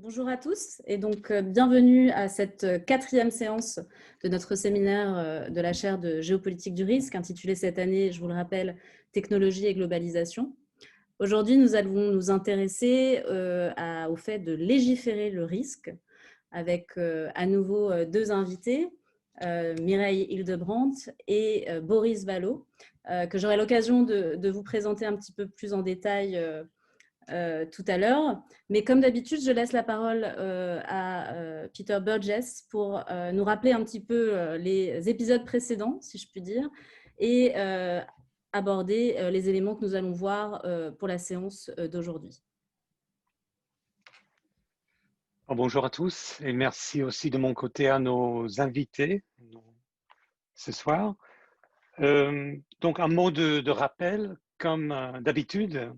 Bonjour à tous et donc bienvenue à cette quatrième séance de notre séminaire de la chaire de géopolitique du risque intitulée cette année, je vous le rappelle, Technologie et globalisation. Aujourd'hui, nous allons nous intéresser au fait de légiférer le risque avec à nouveau deux invités, Mireille Hildebrandt et Boris Vallaud, que j'aurai l'occasion de vous présenter un petit peu plus en détail tout à l'heure. Mais comme d'habitude, je laisse la parole à Peter Burgess pour nous rappeler un petit peu les épisodes précédents, si je puis dire, et aborder les éléments que nous allons voir pour la séance d'aujourd'hui. Bonjour à tous et merci aussi de mon côté à nos invités ce soir. Donc un mot de rappel, comme d'habitude,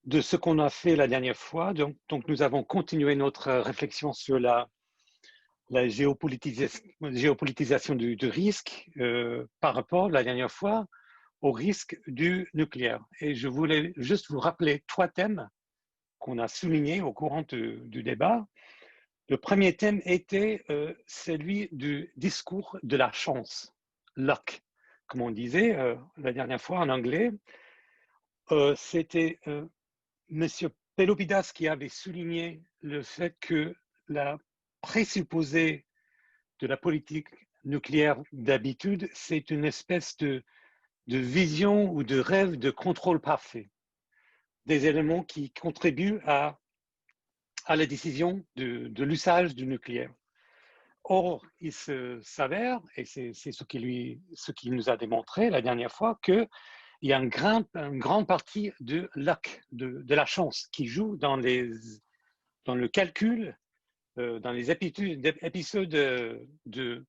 de ce qu'on a fait la dernière fois. Donc nous avons continué notre réflexion sur la géopolitisation du risque par rapport la dernière fois au risque du nucléaire. Et je voulais juste vous rappeler trois thèmes qu'on a soulignés au courant du débat. Le premier thème était celui du discours de la chance, luck, comme on disait la dernière fois en anglais. C'était M. Pelopidas qui avait souligné le fait que la présupposée de la politique nucléaire d'habitude, c'est une espèce de vision ou de rêve de contrôle parfait, des éléments qui contribuent à la décision de l'usage du nucléaire. Or, il s'avère, et c'est ce qu'il nous a démontré la dernière fois, qu'il y a une grande partie de luck, de la chance, qui joue dans le calcul, dans les épisodes de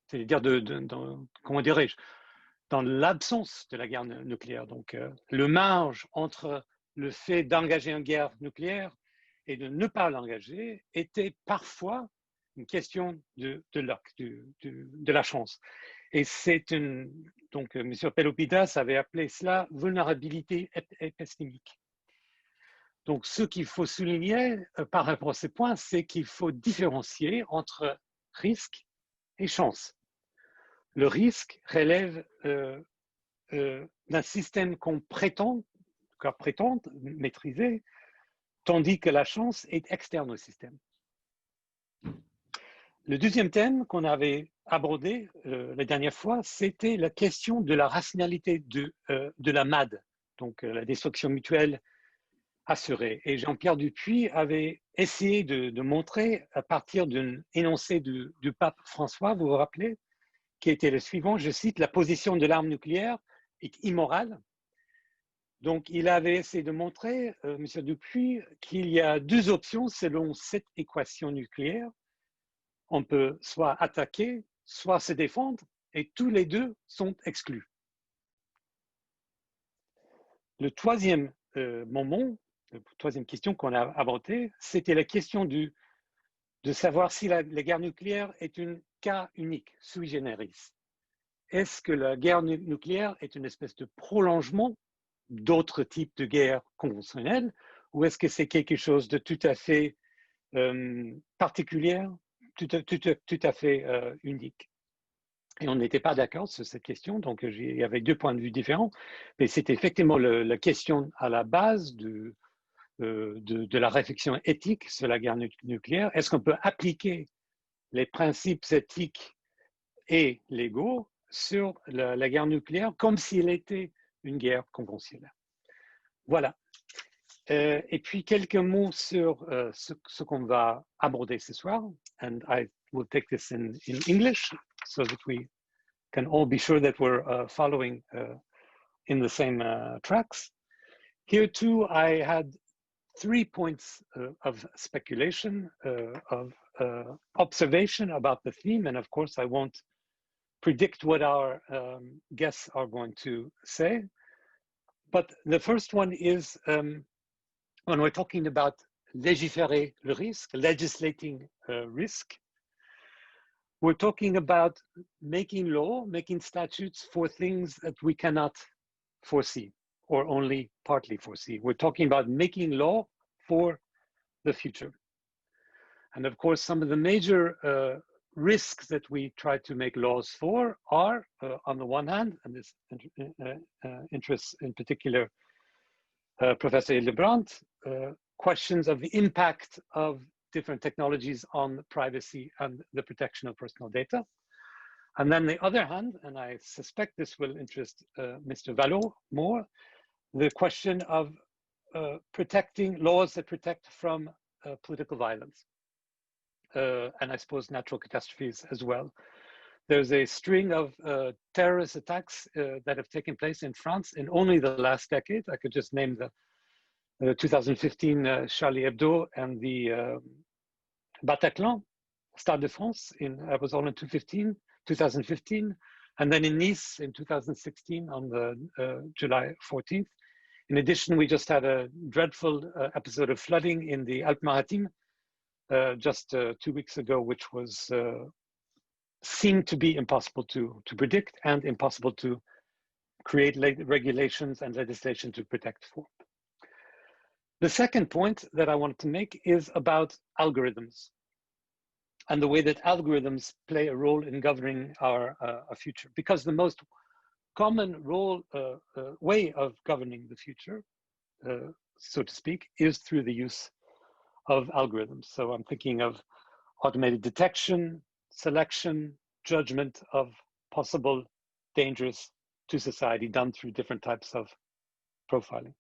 c'est-à-dire comment dirais-je, dans l'absence de la guerre nucléaire. Donc, le marge entre le fait d'engager une guerre nucléaire et de ne pas l'engager était parfois une question de luck, de la chance. Et donc, M. Pelopidas avait appelé cela vulnérabilité épistémique. Donc, ce qu'il faut souligner par rapport à ce point, c'est qu'il faut différencier entre risque et chance. Le risque relève d'un système qu'on prétend maîtriser, tandis que la chance est externe au système. Le deuxième thème qu'on avait abordé la dernière fois, c'était la question de la rationalité de la MAD, donc la destruction mutuelle assurée. Et Jean-Pierre Dupuy avait essayé de montrer, à partir d'un énoncé du pape François, vous vous rappelez, qui était le suivant, je cite, « La position de l'arme nucléaire est immorale ». Donc, il avait essayé de montrer, M. Dupuy, qu'il y a deux options selon cette équation nucléaire. On peut soit attaquer, soit se défendre, et tous les deux sont exclus. Le troisième moment, la troisième question qu'on a abordée, c'était la question de savoir si la guerre nucléaire est un cas unique, sui generis. Est-ce que la guerre nucléaire est une espèce de prolongement d'autres types de guerres conventionnelles, ou est-ce que c'est quelque chose de tout à fait particulier, tout à fait unique? Et on n'était pas d'accord sur cette question, donc il y avait deux points de vue différents, mais c'est effectivement la question à la base de la réflexion éthique sur la guerre nucléaire. Est-ce qu'on peut appliquer les principes éthiques et légaux sur la guerre nucléaire comme s'il était une guerre conventionnelle? Voilà. Et puis quelques mots sur ce qu'on va aborder ce soir. And I will take this in English so that we can all be sure that we're following in the same tracks. Here too, I had 3 points of speculation, of observation about the theme. And of course, I won't predict what our guests are going to say. But the first one is when we're talking about légiférer le risque, legislating risk, we're talking about making law, making statutes for things that we cannot foresee or only partly foresee. We're talking about making law for the future. And of course, some of the major risks that we try to make laws for are, on the one hand, and this interests in particular Professor Hildebrandt, questions of the impact of different technologies on privacy and the protection of personal data. And then the other hand, and I suspect this will interest Mr. Vallot more, the question of protecting laws that protect from political violence. And I suppose natural catastrophes as well. There's a string of terrorist attacks that have taken place in France in only the last decade. I could just name the 2015 Charlie Hebdo and the Bataclan, Stade de France, that was all in 2015. And then in Nice in 2016 on the July 14th. In addition, we just had a dreadful episode of flooding in the Alpes-Maritimes just 2 weeks ago, which was seemed to be impossible to predict and impossible to create regulations and legislation to protect for. The second point that I wanted to make is about algorithms and the way that algorithms play a role in governing our future. Because the most common way of governing the future, so to speak, is through the use of algorithms. So I'm thinking of automated detection, selection, judgment of possible dangers to society done through different types of profiling.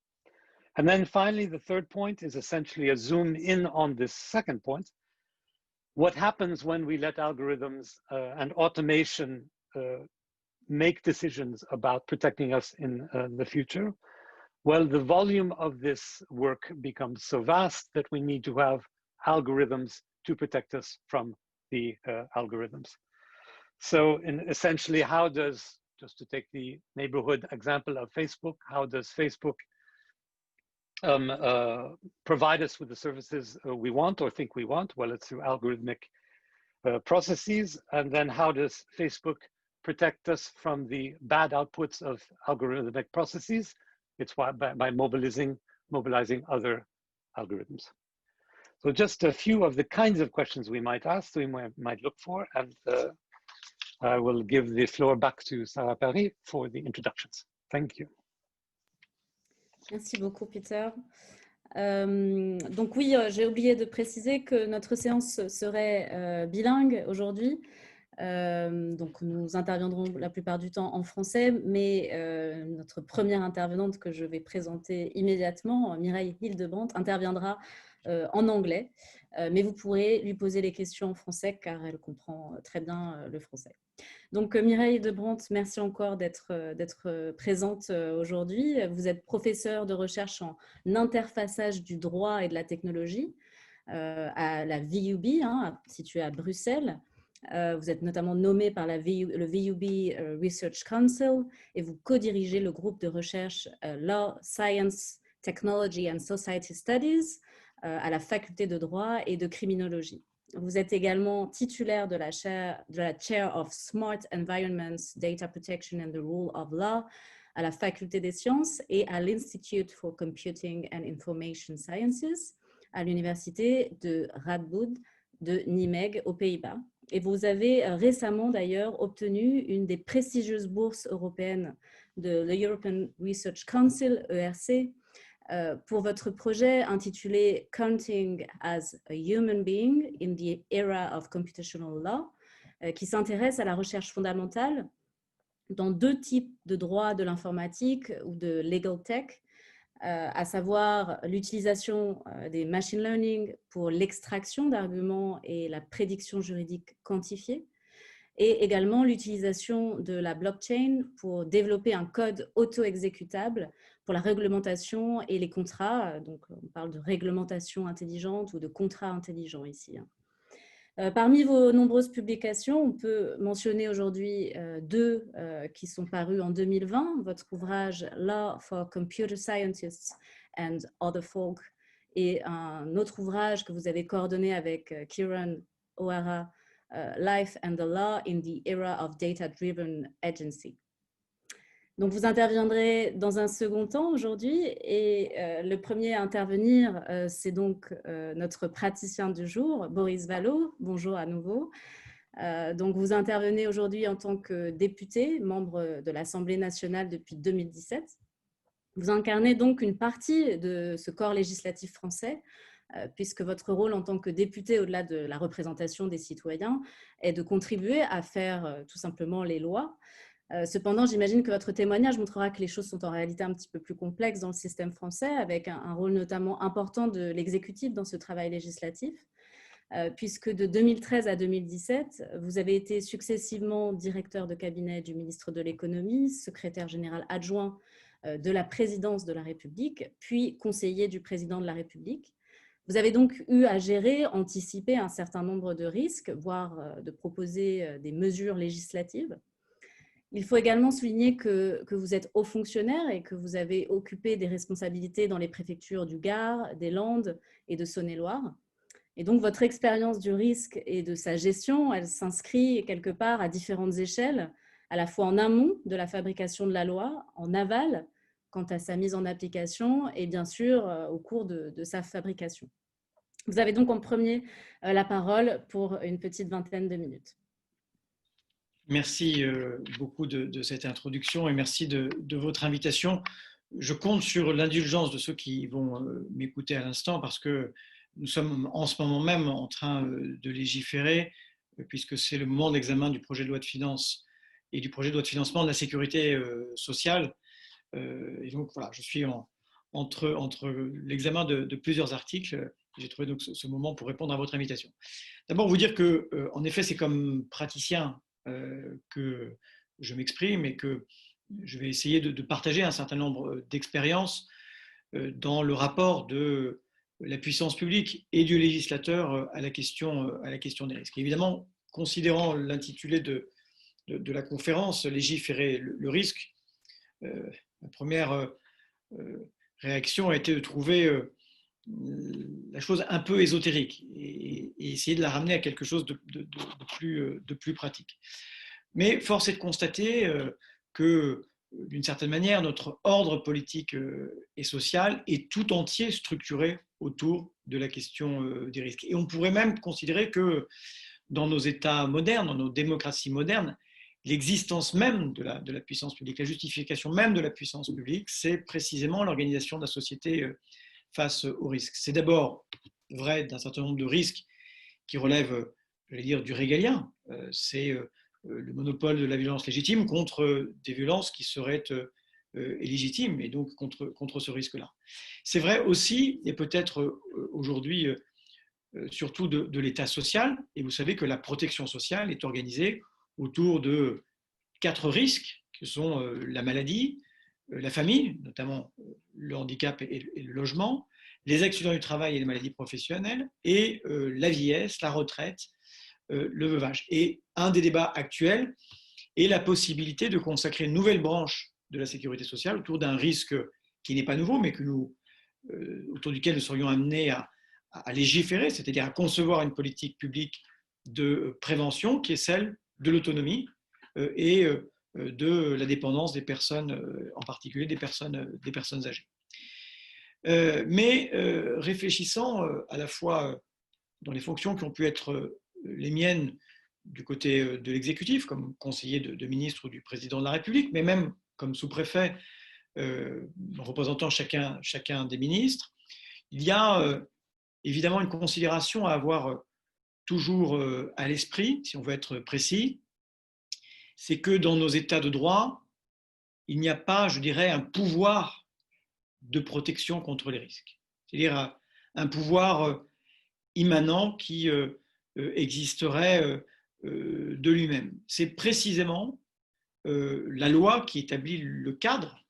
And then finally, the third point is essentially a zoom in on this second point. What happens when we let algorithms and automation make decisions about protecting us in the future? Well, the volume of this work becomes so vast that we need to have algorithms to protect us from the algorithms. So essentially, how does, just to take the neighborhood example of Facebook, how does Facebook provide us with the services we want or think we want? Well, it's through algorithmic processes. And then how does Facebook protect us from the bad outputs of algorithmic processes? It's by mobilizing other algorithms. So just a few of the kinds of questions we might ask, we might look for, and I will give the floor back to Sarah Paris for the introductions. Thank you. Merci beaucoup, Peter. Donc oui, j'ai oublié de préciser que notre séance serait bilingue aujourd'hui. Donc nous interviendrons la plupart du temps en français, mais notre première intervenante que je vais présenter immédiatement, Mireille Hildebrandt, interviendra en anglais, mais vous pourrez lui poser les questions en français car elle comprend très bien le français. Donc Mireille Hildebrandt, merci encore d'être présente aujourd'hui. Vous êtes professeure de recherche en interfaçage du droit et de la technologie à la VUB, située à Bruxelles. Vous êtes notamment nommée par le VUB Research Council et vous co-dirigez le groupe de recherche Law, Science, Technology and Society Studies à la faculté de droit et de criminologie. Vous êtes également titulaire de la Chair of Smart Environments, Data Protection and the Rule of Law à la faculté des sciences et à l'Institute for Computing and Information Sciences à l'université de Radboud de Nijmegen aux Pays-Bas. Et vous avez récemment d'ailleurs obtenu une des prestigieuses bourses européennes de l'European Research Council, ERC, pour votre projet intitulé Counting as a Human Being in the Era of Computational Law, qui s'intéresse à la recherche fondamentale dans deux types de droits de l'informatique ou de legal tech, à savoir l'utilisation des machine learning pour l'extraction d'arguments et la prédiction juridique quantifiée, et également l'utilisation de la blockchain pour développer un code auto-exécutable pour la réglementation et les contrats. Donc, on parle de réglementation intelligente ou de contrats intelligents ici. Parmi vos nombreuses publications, on peut mentionner aujourd'hui deux qui sont parues en 2020, votre ouvrage Law for Computer Scientists and Other Folk et un autre ouvrage que vous avez coordonné avec Kiran O'Hara, Life and the Law in the Era of Data-Driven Agency. Donc, vous interviendrez dans un second temps aujourd'hui et le premier à intervenir, c'est donc notre praticien du jour, Boris Vallaud. Bonjour à nouveau. Donc, vous intervenez aujourd'hui en tant que député, membre de l'Assemblée nationale depuis 2017. Vous incarnez donc une partie de ce corps législatif français, puisque votre rôle en tant que député, au-delà de la représentation des citoyens, est de contribuer à faire tout simplement les lois. Cependant, j'imagine que votre témoignage montrera que les choses sont en réalité un petit peu plus complexes dans le système français, avec un rôle notamment important de l'exécutif dans ce travail législatif, puisque de 2013 à 2017, vous avez été successivement directeur de cabinet du ministre de l'Économie, secrétaire général adjoint de la présidence de la République, puis conseiller du président de la République. Vous avez donc eu à gérer, anticiper un certain nombre de risques, voire de proposer des mesures législatives. Il faut également souligner que vous êtes haut fonctionnaire et que vous avez occupé des responsabilités dans les préfectures du Gard, des Landes et de Saône-et-Loire. Et donc, votre expérience du risque et de sa gestion, elle s'inscrit quelque part à différentes échelles, à la fois en amont de la fabrication de la loi, en aval, quant à sa mise en application et bien sûr au cours de sa fabrication. Vous avez donc en premier la parole pour une petite vingtaine de minutes. Merci beaucoup de cette introduction et merci de votre invitation. Je compte sur l'indulgence de ceux qui vont m'écouter à l'instant parce que nous sommes en ce moment même en train de légiférer puisque c'est le moment d'examen du projet de loi de finances et du projet de loi de financement de la sécurité sociale. Et donc voilà, je suis entre l'examen de plusieurs articles. J'ai trouvé donc ce moment pour répondre à votre invitation. D'abord, vous dire que, en effet, c'est comme praticien que je m'exprime et que je vais essayer de partager un certain nombre d'expériences dans le rapport de la puissance publique et du législateur à la question des risques. Évidemment, considérant l'intitulé de la conférence, légiférer le risque, la première réaction a été de trouver la chose un peu ésotérique et essayer de la ramener à quelque chose de plus pratique. Mais force est de constater que, d'une certaine manière, notre ordre politique et social est tout entier structuré autour de la question des risques. Et on pourrait même considérer que dans nos États modernes, dans nos démocraties modernes, l'existence même de la puissance publique, la justification même de la puissance publique, c'est précisément l'organisation de la société face aux risques. C'est d'abord vrai d'un certain nombre de risques qui relèvent, j'allais dire, du régalien. C'est le monopole de la violence légitime contre des violences qui seraient illégitimes et donc contre ce risque-là. C'est vrai aussi, et peut-être aujourd'hui surtout de l'État social, et vous savez que la protection sociale est organisée autour de 4 risques, qui sont la maladie, la famille, notamment le handicap et le logement, les accidents du travail et les maladies professionnelles, et la vieillesse, la retraite, le veuvage. Et un des débats actuels est la possibilité de consacrer une nouvelle branche de la sécurité sociale autour d'un risque qui n'est pas nouveau, mais autour duquel nous serions amenés à légiférer, c'est-à-dire à concevoir une politique publique de prévention qui est celle de l'autonomie et de la dépendance des personnes, en particulier des personnes âgées. Mais réfléchissant à la fois dans les fonctions qui ont pu être les miennes du côté de l'exécutif, comme conseiller de ministre ou du président de la République, mais même comme sous-préfet, représentant chacun des ministres, il y a évidemment une considération à avoir toujours à l'esprit, si on veut être précis, c'est que dans nos États de droit, il n'y a pas, je dirais, un pouvoir de protection contre les risques. C'est-à-dire un pouvoir immanent qui existerait de lui-même. C'est précisément la loi qui établit le cadre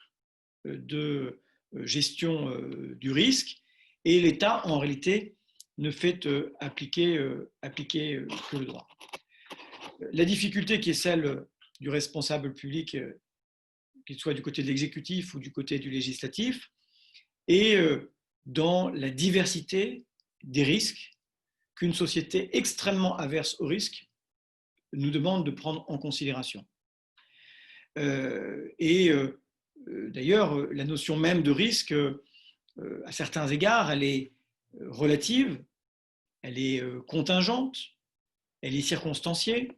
de gestion du risque et l'État, en réalité, ne fait appliquer que le droit. La difficulté qui est celle du responsable public, qu'il soit du côté de l'exécutif ou du côté du législatif, est dans la diversité des risques qu'une société extrêmement averse au risque nous demande de prendre en considération. Et D'ailleurs, la notion même de risque, à certains égards, elle est relative, elle est contingente, elle est circonstanciée,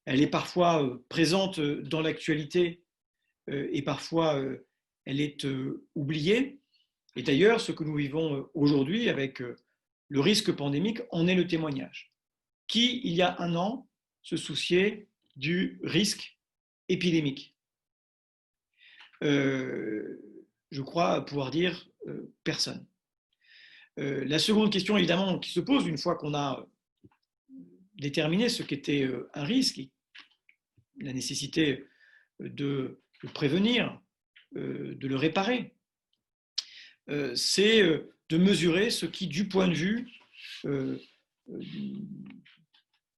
elle est parfois présente dans l'actualité et parfois elle est oubliée. Et d'ailleurs, ce que nous vivons aujourd'hui avec le risque pandémique en est le témoignage. Qui, il y a un an, se souciait du risque épidémique? Je crois pouvoir dire personne. La seconde question, évidemment, qui se pose une fois qu'on a déterminé ce qu'était un risque, la nécessité de le prévenir, de le réparer, c'est de mesurer ce qui, du point de vue de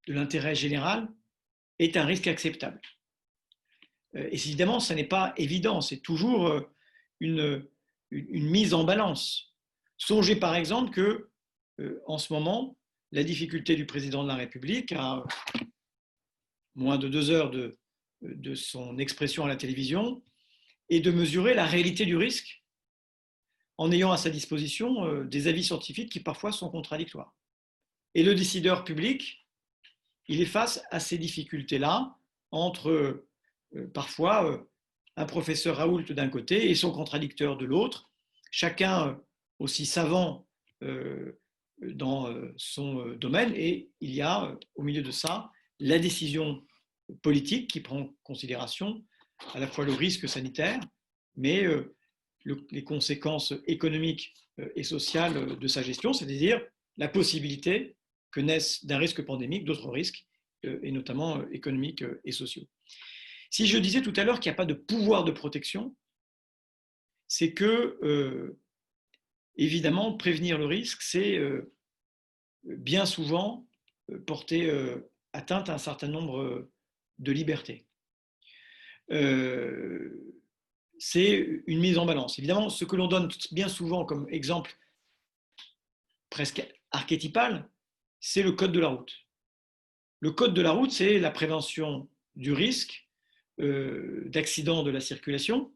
l'intérêt général, est un risque acceptable. Et évidemment, ça n'est pas évident, c'est toujours une mise en balance. Songez par exemple que, en ce moment, la difficulté du président de la République, à moins de 2 heures de son expression à la télévision, est de mesurer la réalité du risque en ayant à sa disposition des avis scientifiques qui parfois sont contradictoires. Et le décideur public, il est face à ces difficultés-là entre parfois un professeur Raoult d'un côté et son contradicteur de l'autre, chacun aussi savant dans son domaine, et il y a au milieu de ça la décision politique qui prend en considération à la fois le risque sanitaire, mais les conséquences économiques et sociales de sa gestion, c'est-à-dire la possibilité que naissent d'un risque pandémique d'autres risques, et notamment économiques et sociaux. Si je disais tout à l'heure qu'il n'y a pas de pouvoir de protection, c'est que, évidemment, prévenir le risque, c'est bien souvent porter atteinte à un certain nombre de libertés. C'est une mise en balance. Évidemment, ce que l'on donne bien souvent comme exemple presque archétypal, c'est le code de la route. Le code de la route, c'est la prévention du risque d'accident de la circulation,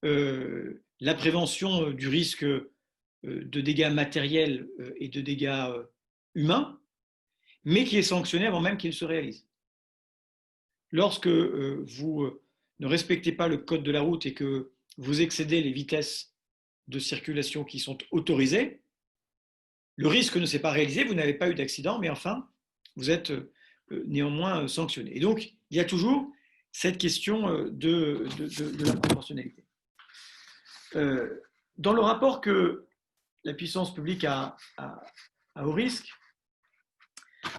la prévention du risque de dégâts matériels et de dégâts humains, mais qui est sanctionné avant même qu'il se réalise. Lorsque vous ne respectez pas le code de la route et que vous excédez les vitesses de circulation qui sont autorisées, le risque ne s'est pas réalisé, vous n'avez pas eu d'accident, mais enfin, vous êtes néanmoins sanctionné. Et donc, il y a toujours cette question de la proportionnalité. Dans le rapport que la puissance publique a au risque,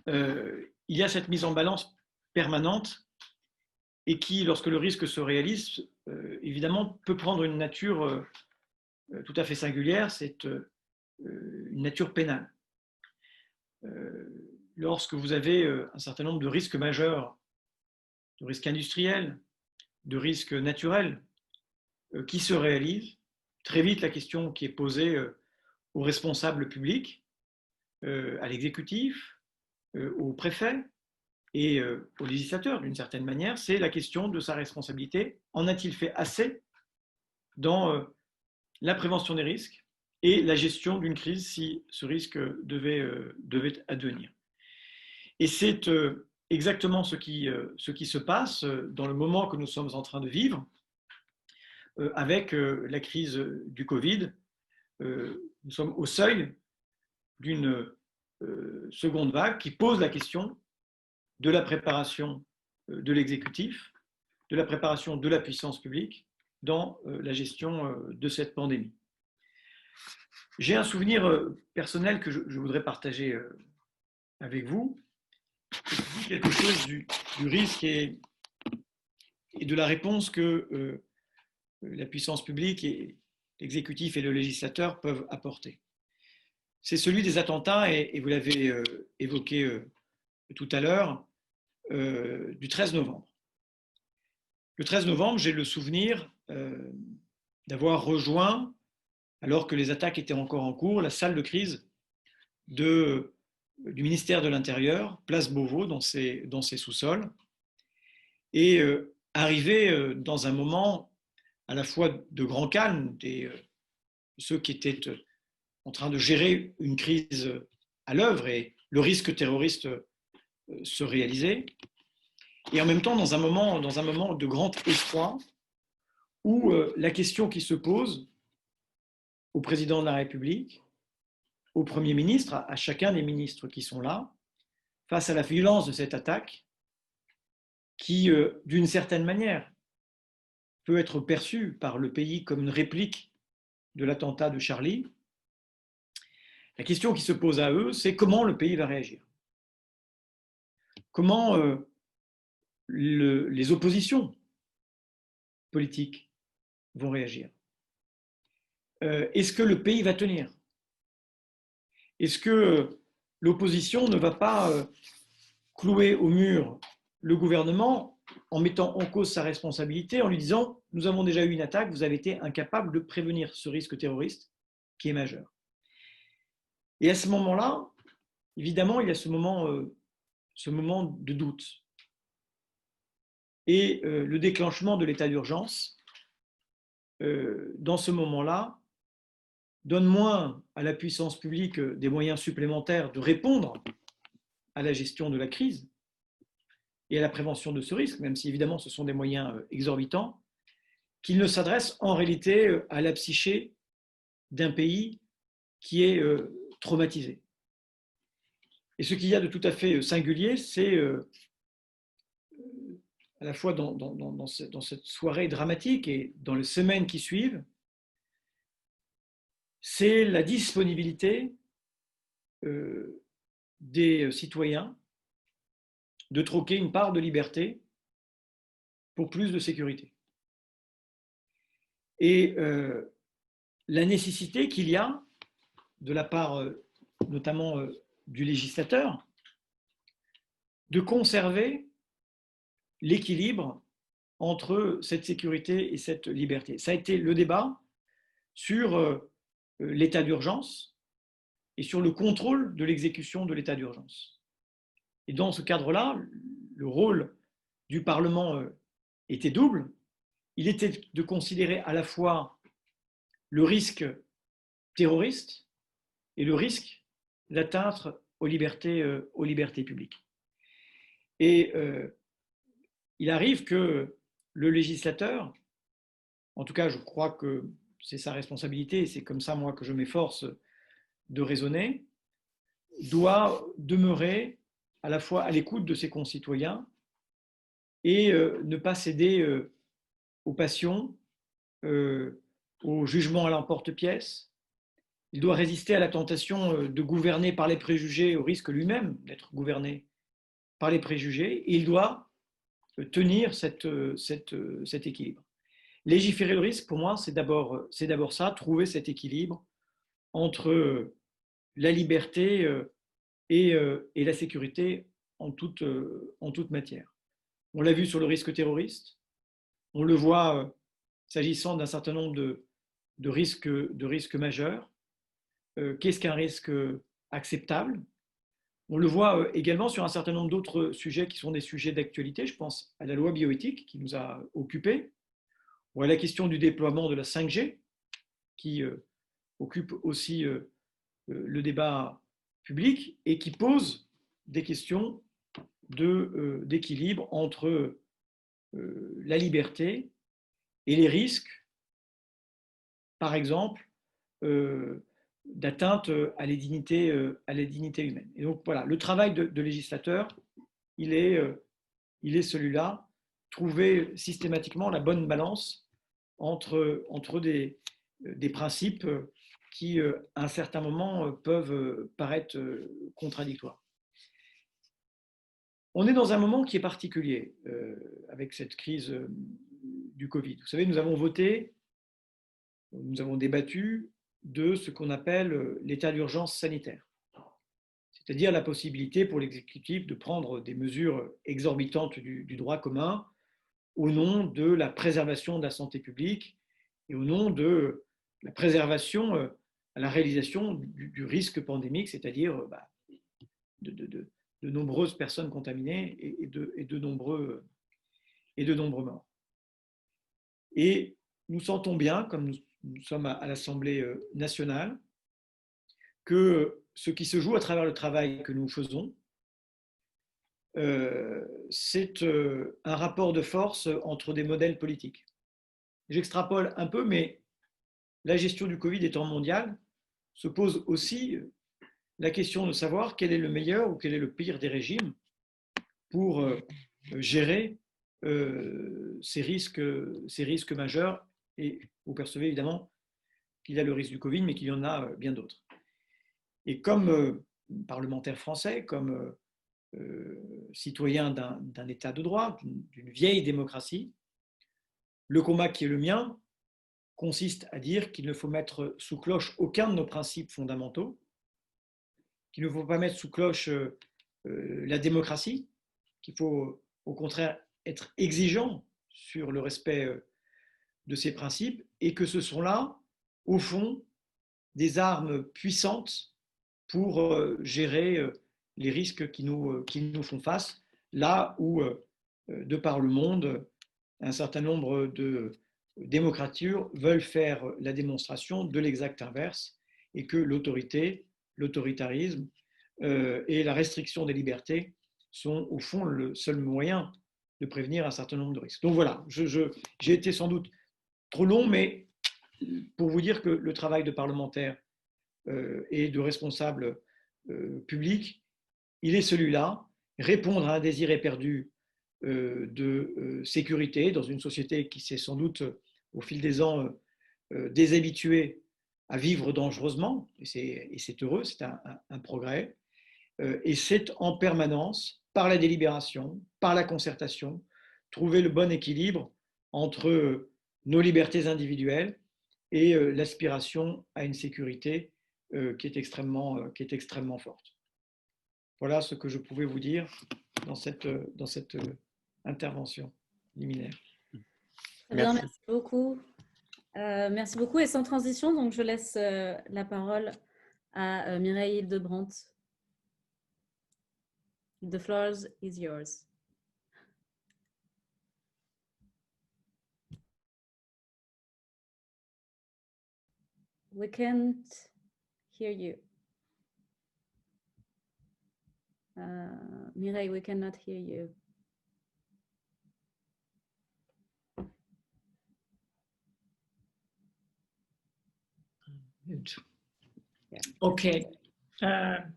il y a cette mise en balance permanente et qui, lorsque le risque se réalise, évidemment, peut prendre une nature tout à fait singulière, c'est une nature pénale. Lorsque vous avez un certain nombre de risques majeurs, de risques industriels, de risques naturels qui se réalisent, très vite la question qui est posée aux responsables publics, à l'exécutif, aux préfets et aux législateurs d'une certaine manière, c'est la question de sa responsabilité. En a-t-il fait assez dans la prévention des risques et la gestion d'une crise si ce risque devait advenir? Et c'est exactement ce qui se passe dans le moment que nous sommes en train de vivre avec la crise du Covid. Nous sommes au seuil d'une seconde vague qui pose la question de la préparation de l'exécutif, de la préparation de la puissance publique dans la gestion de cette pandémie. J'ai un souvenir personnel que je voudrais partager avec vous. C'est quelque chose du risque et de la réponse que la puissance publique et l'exécutif et le législateur peuvent apporter. C'est celui des attentats, et vous l'avez évoqué tout à l'heure, du 13 novembre. Le 13 novembre, j'ai le souvenir d'avoir rejoint, alors que les attaques étaient encore en cours, la salle de crise du ministère de l'Intérieur, place Beauvau, dans ses sous-sols, et arrivé dans un moment à la fois de grand calme, ceux qui étaient en train de gérer une crise à l'œuvre et le risque terroriste se réalisait, et en même temps dans un moment de grand effroi où la question qui se pose au président de la République, au Premier ministre, à chacun des ministres qui sont là, face à la violence de cette attaque, qui, d'une certaine manière, peut être perçue par le pays comme une réplique de l'attentat de Charlie, la question qui se pose à eux, c'est comment le pays va réagir. Comment les oppositions politiques vont réagir. Est-ce que le pays va tenir? Est-ce que l'opposition ne va pas clouer au mur le gouvernement en mettant en cause sa responsabilité, en lui disant « Nous avons déjà eu une attaque, vous avez été incapable de prévenir ce risque terroriste qui est majeur ». Et à ce moment-là, évidemment, il y a ce moment de doute. Et le déclenchement de l'état d'urgence, dans ce moment-là, donne moins à la puissance publique des moyens supplémentaires de répondre à la gestion de la crise et à la prévention de ce risque, même si évidemment ce sont des moyens exorbitants, qu'il ne s'adresse en réalité à la psyché d'un pays qui est traumatisé. Et ce qu'il y a de tout à fait singulier, c'est à la fois dans cette soirée dramatique et dans les semaines qui suivent, c'est la disponibilité des citoyens de troquer une part de liberté pour plus de sécurité. Et la nécessité qu'il y a, de la part notamment du législateur, de conserver l'équilibre entre cette sécurité et cette liberté. Ça a été le débat sur l'état d'urgence et sur le contrôle de l'exécution de l'état d'urgence. Et dans ce cadre-là, le rôle du Parlement était double. Il était de considérer à la fois le risque terroriste et le risque d'atteinte aux libertés publiques. Et il arrive que le législateur, en tout cas je crois que c'est sa responsabilité et c'est comme ça moi que je m'efforce de raisonner, doit demeurer à la fois à l'écoute de ses concitoyens et ne pas céder aux passions, au jugement à l'emporte-pièce. Il doit résister à la tentation de gouverner par les préjugés, au risque lui-même d'être gouverné par les préjugés, et il doit tenir cet équilibre. Légiférer le risque, pour moi, c'est d'abord ça, trouver cet équilibre entre la liberté et la sécurité en toute matière. On l'a vu sur le risque terroriste, on le voit s'agissant d'un certain nombre de risques majeurs. Qu'est-ce qu'un risque acceptable? On le voit également sur un certain nombre d'autres sujets qui sont des sujets d'actualité. Je pense à la loi bioéthique qui nous a occupés, ou à la question du déploiement de la 5G qui occupe aussi le débat public et qui pose des questions d'équilibre entre la liberté et les risques, par exemple, d'atteinte à la dignité humaine. Et donc voilà, le travail de législateur, il est celui-là, trouver systématiquement la bonne balance entre des principes qui, à un certain moment, peuvent paraître contradictoires. On est dans un moment qui est particulier avec cette crise du Covid. Vous savez, nous avons débattu de ce qu'on appelle l'état d'urgence sanitaire, c'est-à-dire la possibilité pour l'exécutif de prendre des mesures exorbitantes du droit commun au nom de la préservation de la santé publique et au nom de la préservation à la réalisation du risque pandémique, c'est-à-dire de nombreuses personnes contaminées et de nombreux morts. Et nous sentons bien, comme nous sommes à l'Assemblée nationale, que ce qui se joue à travers le travail que nous faisons, c'est un rapport de force entre des modèles politiques. J'extrapole un peu, mais la gestion du Covid étant mondiale, se pose aussi la question de savoir quel est le meilleur ou quel est le pire des régimes pour gérer ces risques majeurs. Et vous percevez évidemment qu'il y a le risque du Covid, mais qu'il y en a bien d'autres. Et comme parlementaire français, comme citoyen d'un État de droit, d'une vieille démocratie, le combat qui est le mien consiste à dire qu'il ne faut mettre sous cloche aucun de nos principes fondamentaux, qu'il ne faut pas mettre sous cloche la démocratie, qu'il faut au contraire être exigeant sur le respect de ces principes, et que ce sont là, au fond, des armes puissantes pour gérer les risques qui nous font face, là où, de par le monde, un certain nombre de démocratures veulent faire la démonstration de l'exact inverse, et que l'autorité, l'autoritarisme et la restriction des libertés sont au fond le seul moyen de prévenir un certain nombre de risques. Donc voilà, j'ai été sans doute trop long, mais pour vous dire que le travail de parlementaire et de responsable public, il est celui-là, répondre à un désir éperdu de sécurité dans une société qui s'est sans doute, au fil des ans, déshabituée à vivre dangereusement, et c'est heureux, c'est un progrès, et c'est en permanence, par la délibération, par la concertation, trouver le bon équilibre entre nos libertés individuelles et l'aspiration à une sécurité qui est extrêmement forte. Voilà ce que je pouvais vous dire dans cette intervention liminaire. Très bien, merci beaucoup. Merci beaucoup. Et sans transition, donc je laisse la parole à Mireille Hildebrandt. The floor is yours. We can't hear you. Mireille, we cannot hear you. Ok,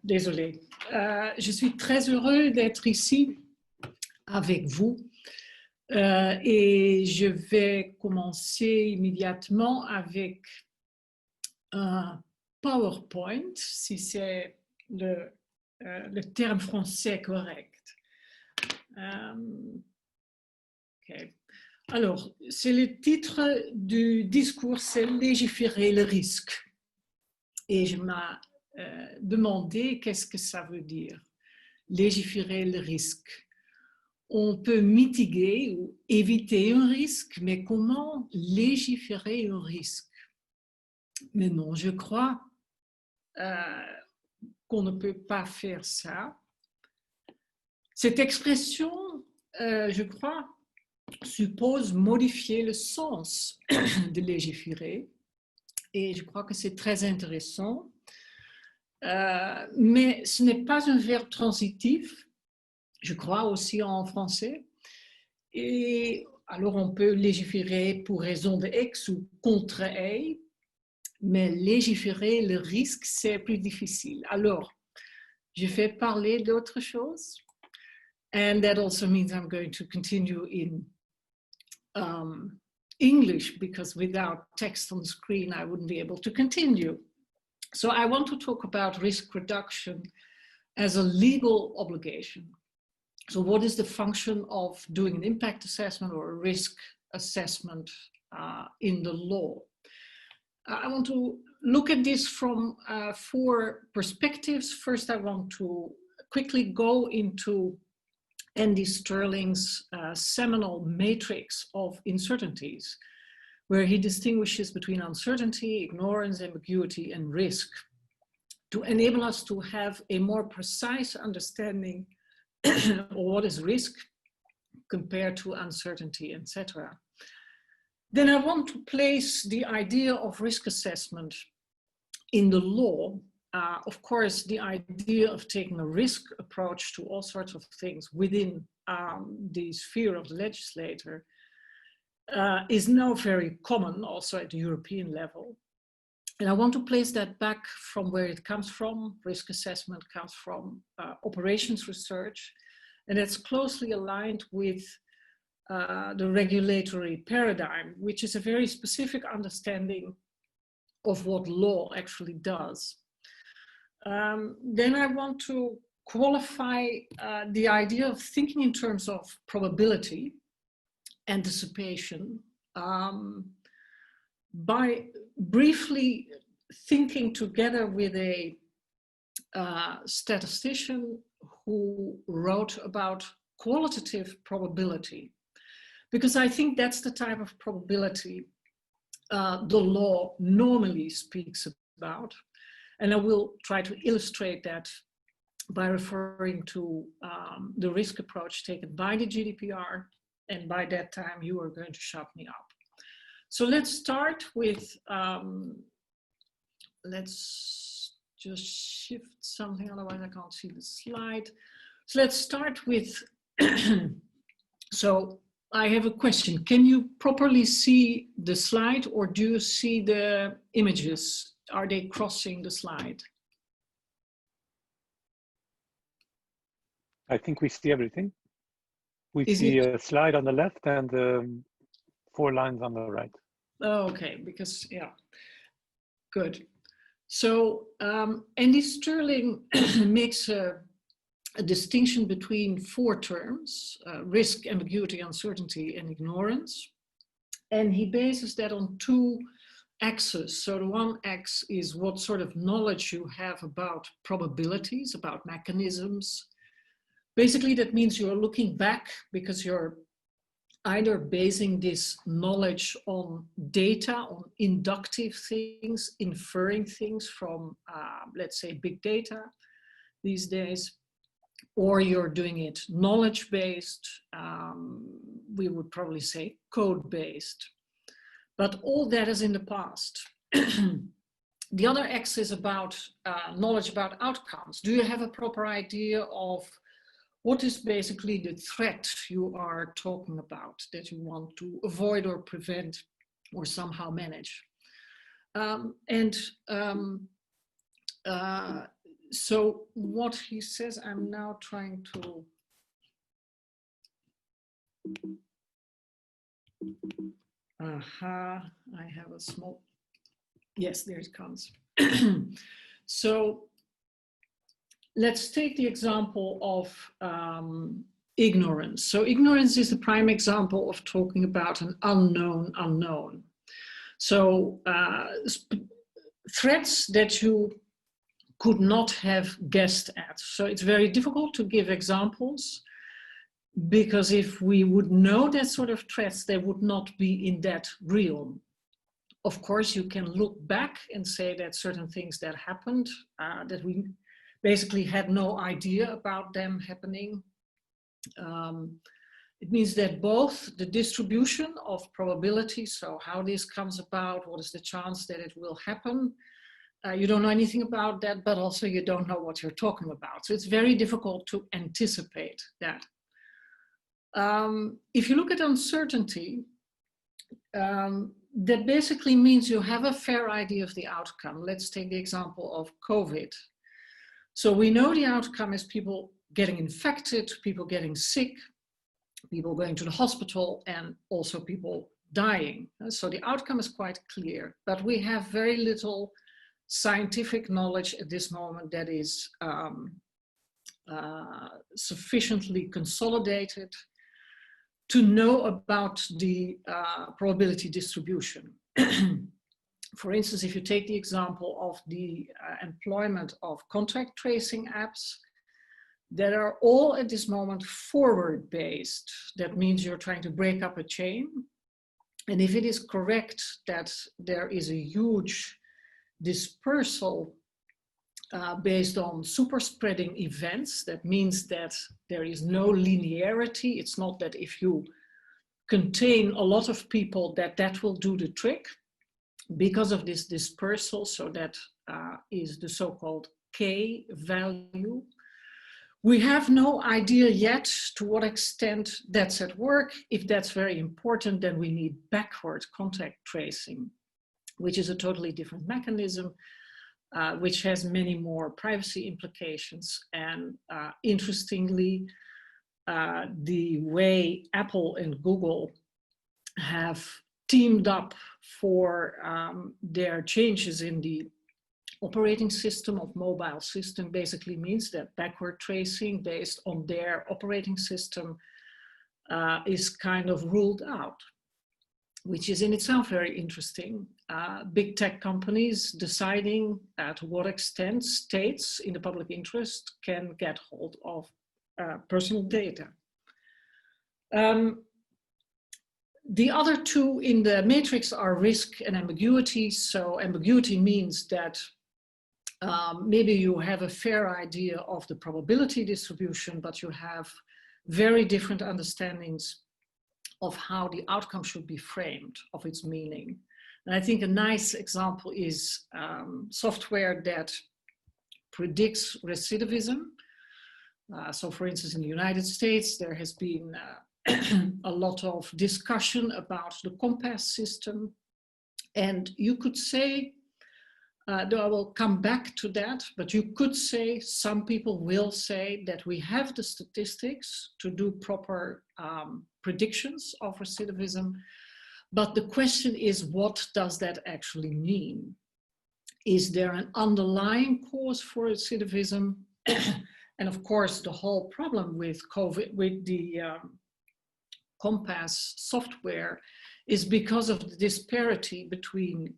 désolé. Je suis très heureux d'être ici avec vous et je vais commencer immédiatement avec un PowerPoint, si c'est le terme français correct. Okay. Alors, c'est le titre du discours, c'est légiférer le risque. Et je m'ai demandé qu'est-ce que ça veut dire, légiférer le risque. On peut mitiguer ou éviter un risque, mais comment légiférer un risque? Mais non, je crois qu'on ne peut pas faire ça. Cette expression, je crois, suppose modifier le sens de légiférer. Et je crois que c'est très intéressant. Mais ce n'est pas un verbe transitif, je crois aussi en français. Et alors on peut légiférer pour raison de X ou contre Y, mais légiférer le risque, c'est plus difficile. Alors, je vais parler d'autre chose. And that also means I'm going to continue in English, because without text on the screen, I wouldn't be able to continue. So I want to talk about risk reduction as a legal obligation. So what is the function of doing an impact assessment or a risk assessment in the law? I want to look at this from 4 perspectives. First, I want to quickly go into Andy Sterling's seminal matrix of uncertainties, where he distinguishes between uncertainty, ignorance, ambiguity, and risk, to enable us to have a more precise understanding of what is risk compared to uncertainty, etc. Then I want to place the idea of risk assessment in the law. Of course, the idea of taking a risk approach to all sorts of things within the sphere of the legislator is now very common also at the European level. And I want to place that back from where it comes from. Risk assessment comes from operations research, and it's closely aligned with the regulatory paradigm, which is a very specific understanding of what law actually does. Then I want to qualify the idea of thinking in terms of probability, anticipation, by briefly thinking together with a statistician who wrote about qualitative probability. Because I think that's the type of probability the law normally speaks about. And I will try to illustrate that by referring to the risk approach taken by the GDPR. And by that time, you are going to shut me up. So let's start with, let's just shift something, otherwise I can't see the slide. So let's start with, so I have a question. Can you properly see the slide, or do you see the images? Are they crossing the slide? I think we see everything. We see a slide on the left and 4 lines on the right. Oh, okay, because, yeah, good. So Andy Sterling makes a distinction between 4 terms, risk, ambiguity, uncertainty, and ignorance. And he bases that on 2 axes. So the one X is what sort of knowledge you have about probabilities, about mechanisms. Basically, that means you're looking back because you're either basing this knowledge on data, on inductive things, inferring things from, let's say, big data these days, or you're doing it knowledge-based, we would probably say code-based. But all that is in the past. The other X is about knowledge about outcomes. Do you have a proper idea of what is basically the threat you are talking about that you want to avoid or prevent or somehow manage? So what he says, I'm now trying to, I have a small, yes, there it comes. So let's take the example of ignorance. So ignorance is the prime example of talking about an unknown unknown. So threats that you could not have guessed at. So it's very difficult to give examples because if we would know that sort of threats, they would not be in that realm. Of course, you can look back and say that certain things that happened, that we basically had no idea about them happening. It means that both the distribution of probability, so how this comes about, what is the chance that it will happen, you don't know anything about that, but also you don't know what you're talking about. So it's very difficult to anticipate that. If you look at uncertainty, that basically means you have a fair idea of the outcome. Let's take the example of COVID. So we know the outcome is people getting infected, people getting sick, people going to the hospital, and also people dying. So the outcome is quite clear, but we have very little scientific knowledge at this moment that is sufficiently consolidated to know about the probability distribution. For instance, if you take the example of the employment of contact tracing apps that are all at this moment forward-based, that means you're trying to break up a chain. And if it is correct that there is a huge dispersal based on super spreading events, that means that there is no linearity. It's not that if you contain a lot of people, that will do the trick because of this dispersal. So that is the so-called K value. We have no idea yet to what extent that's at work. If that's very important, then we need backward contact tracing, which is a totally different mechanism, which has many more privacy implications. And interestingly, the way Apple and Google have teamed up for their changes in the operating system of mobile system basically means that backward tracing based on their operating system is kind of ruled out, which is in itself very interesting. Big tech companies deciding to what extent states in the public interest can get hold of personal data. The other two in the matrix are risk and ambiguity. So ambiguity means that maybe you have a fair idea of the probability distribution, but you have very different understandings of how the outcome should be framed, of its meaning. And I think a nice example is software that predicts recidivism. So for instance, in the United States, there has been a lot of discussion about the COMPAS system. And you could say, though I will come back to that, but you could say, some people will say that we have the statistics to do proper predictions of recidivism. But the question is, what does that actually mean? Is there an underlying cause for recidivism? And of course, the whole problem with COVID, with the COMPAS software, is because of the disparity between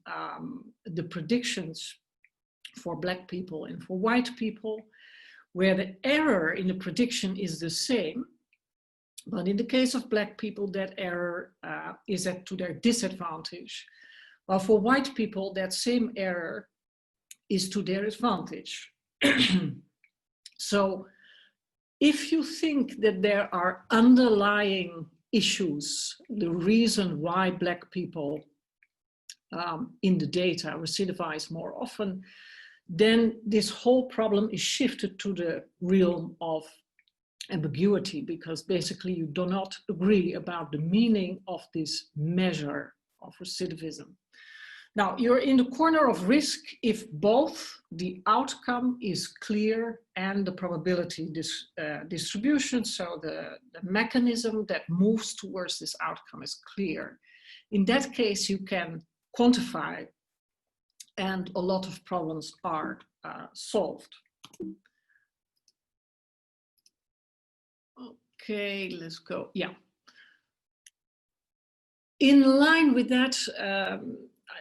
the predictions for Black people and for white people, where the error in the prediction is the same. But in the case of Black people, that error is to their disadvantage. While for white people, that same error is to their advantage. So if you think that there are underlying issues, the reason why Black people in the data recidivize more often, then this whole problem is shifted to the realm of ambiguity, because basically you do not agree about the meaning of this measure of recidivism. Now, you're in the corner of risk if both the outcome is clear and the probability distribution, so the mechanism that moves towards this outcome is clear. In that case, you can quantify, and a lot of problems are solved. Okay, let's go. Yeah. In line with that,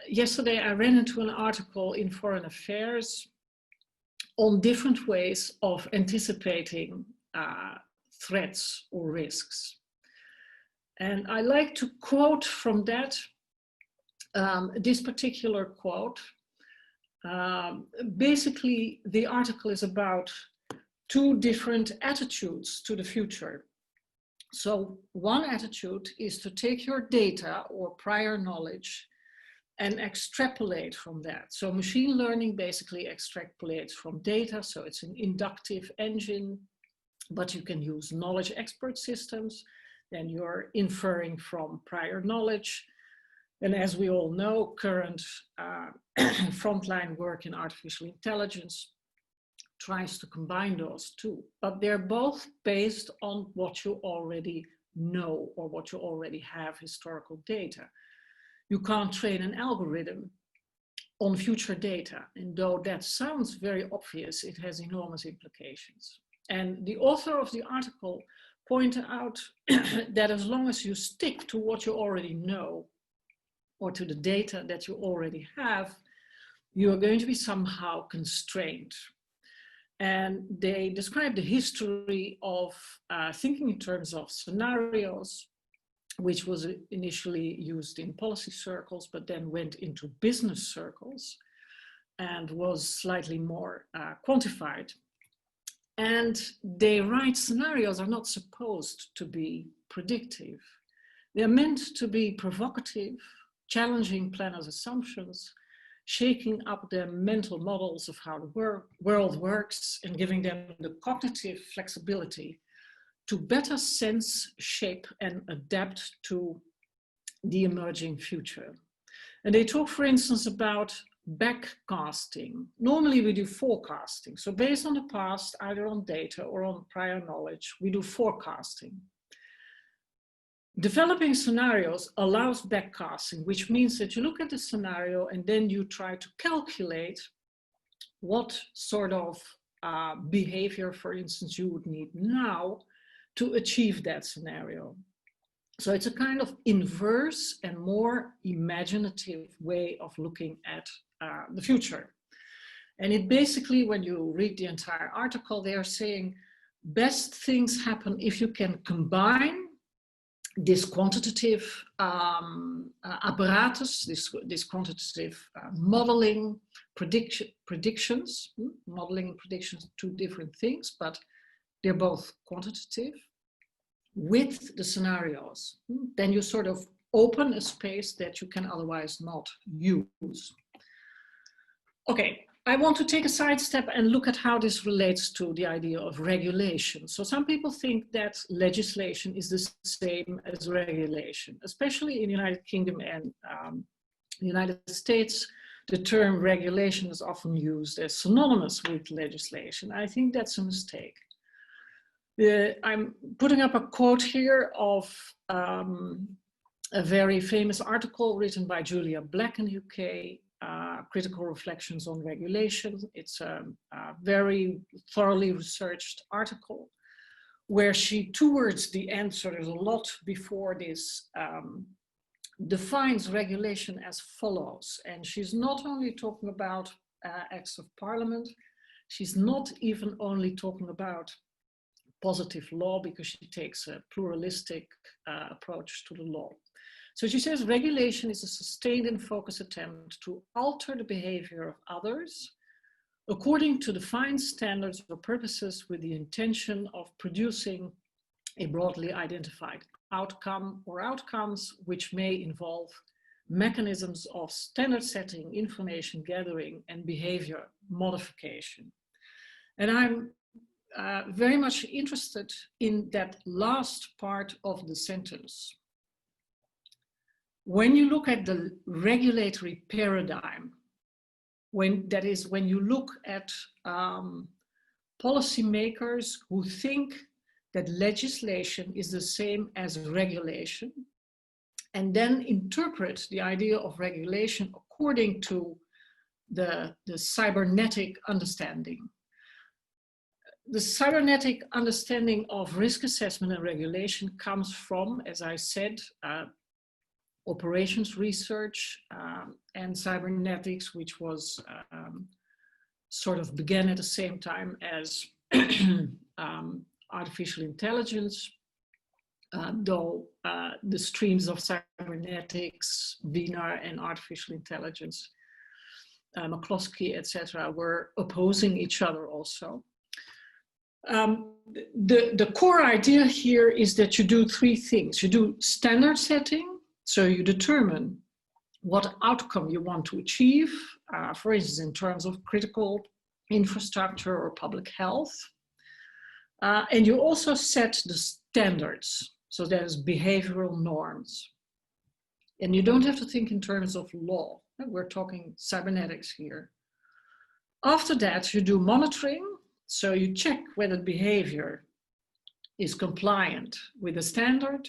yesterday I ran into an article in Foreign Affairs on different ways of anticipating threats or risks. And I like to quote from that, this particular quote. Basically, the article is about two different attitudes to the future. So one attitude is to take your data or prior knowledge and extrapolate from that. So machine learning basically extrapolates from data. So it's an inductive engine, but you can use knowledge expert systems. Then you're inferring from prior knowledge. And as we all know, current frontline work in artificial intelligence tries to combine those two, but they're both based on what you already know or what you already have historical data. You can't train an algorithm on future data, and though that sounds very obvious, it has enormous implications. And the author of the article pointed out that as long as you stick to what you already know or to the data that you already have, you are going to be somehow constrained. And they describe the history of thinking in terms of scenarios, which was initially used in policy circles, but then went into business circles and was slightly more quantified. And they write scenarios are not supposed to be predictive. They're meant to be provocative, challenging planners' assumptions, shaking up their mental models of how the world works and giving them the cognitive flexibility to better sense, shape, and adapt to the emerging future. And they talk, for instance, about backcasting. Normally we do forecasting. So based on the past, either on data or on prior knowledge, we do forecasting. Developing scenarios allows backcasting, which means that you look at the scenario and then you try to calculate what sort of behavior, for instance, you would need now to achieve that scenario. So it's a kind of inverse and more imaginative way of looking at the future. And it basically, when you read the entire article, they are saying best things happen if you can combine this quantitative apparatus, this quantitative modeling, predictions, modeling and predictions, two different things, but they're both quantitative, with the scenarios. Then you sort of open a space that you can otherwise not use. Okay, I want to take a sidestep and look at how this relates to the idea of regulation. So some people think that legislation is the same as regulation, especially in the United Kingdom and the United States. The term regulation is often used as synonymous with legislation. I think that's a mistake. I'm putting up a quote here of a very famous article written by Julia Black in the UK, Critical Reflections on Regulation. It's a very thoroughly researched article where she, towards the end, so there's a lot before this, defines regulation as follows. And she's not only talking about acts of parliament, she's not even only talking about positive law, because she takes a pluralistic approach to the law. So she says regulation is a sustained and focused attempt to alter the behavior of others according to defined standards or purposes with the intention of producing a broadly identified outcome or outcomes which may involve mechanisms of standard setting, information gathering, and behavior modification. And I'm very much interested in that last part of the sentence. When you look at the regulatory paradigm, when you look at policymakers who think that legislation is the same as regulation, and then interpret the idea of regulation according to the cybernetic understanding. The cybernetic understanding of risk assessment and regulation comes from, as I said, operations research and cybernetics, which was sort of began at the same time as artificial intelligence, though the streams of cybernetics, Wiener and artificial intelligence, McCloskey, etc., were opposing each other also. The core idea here is that you do three things. You do standard setting, so you determine what outcome you want to achieve, for instance, in terms of critical infrastructure or public health. And you also set the standards, so there's behavioral norms. And you don't have to think in terms of law. We're talking cybernetics here. After that, you do monitoring. So you check whether behavior is compliant with the standard.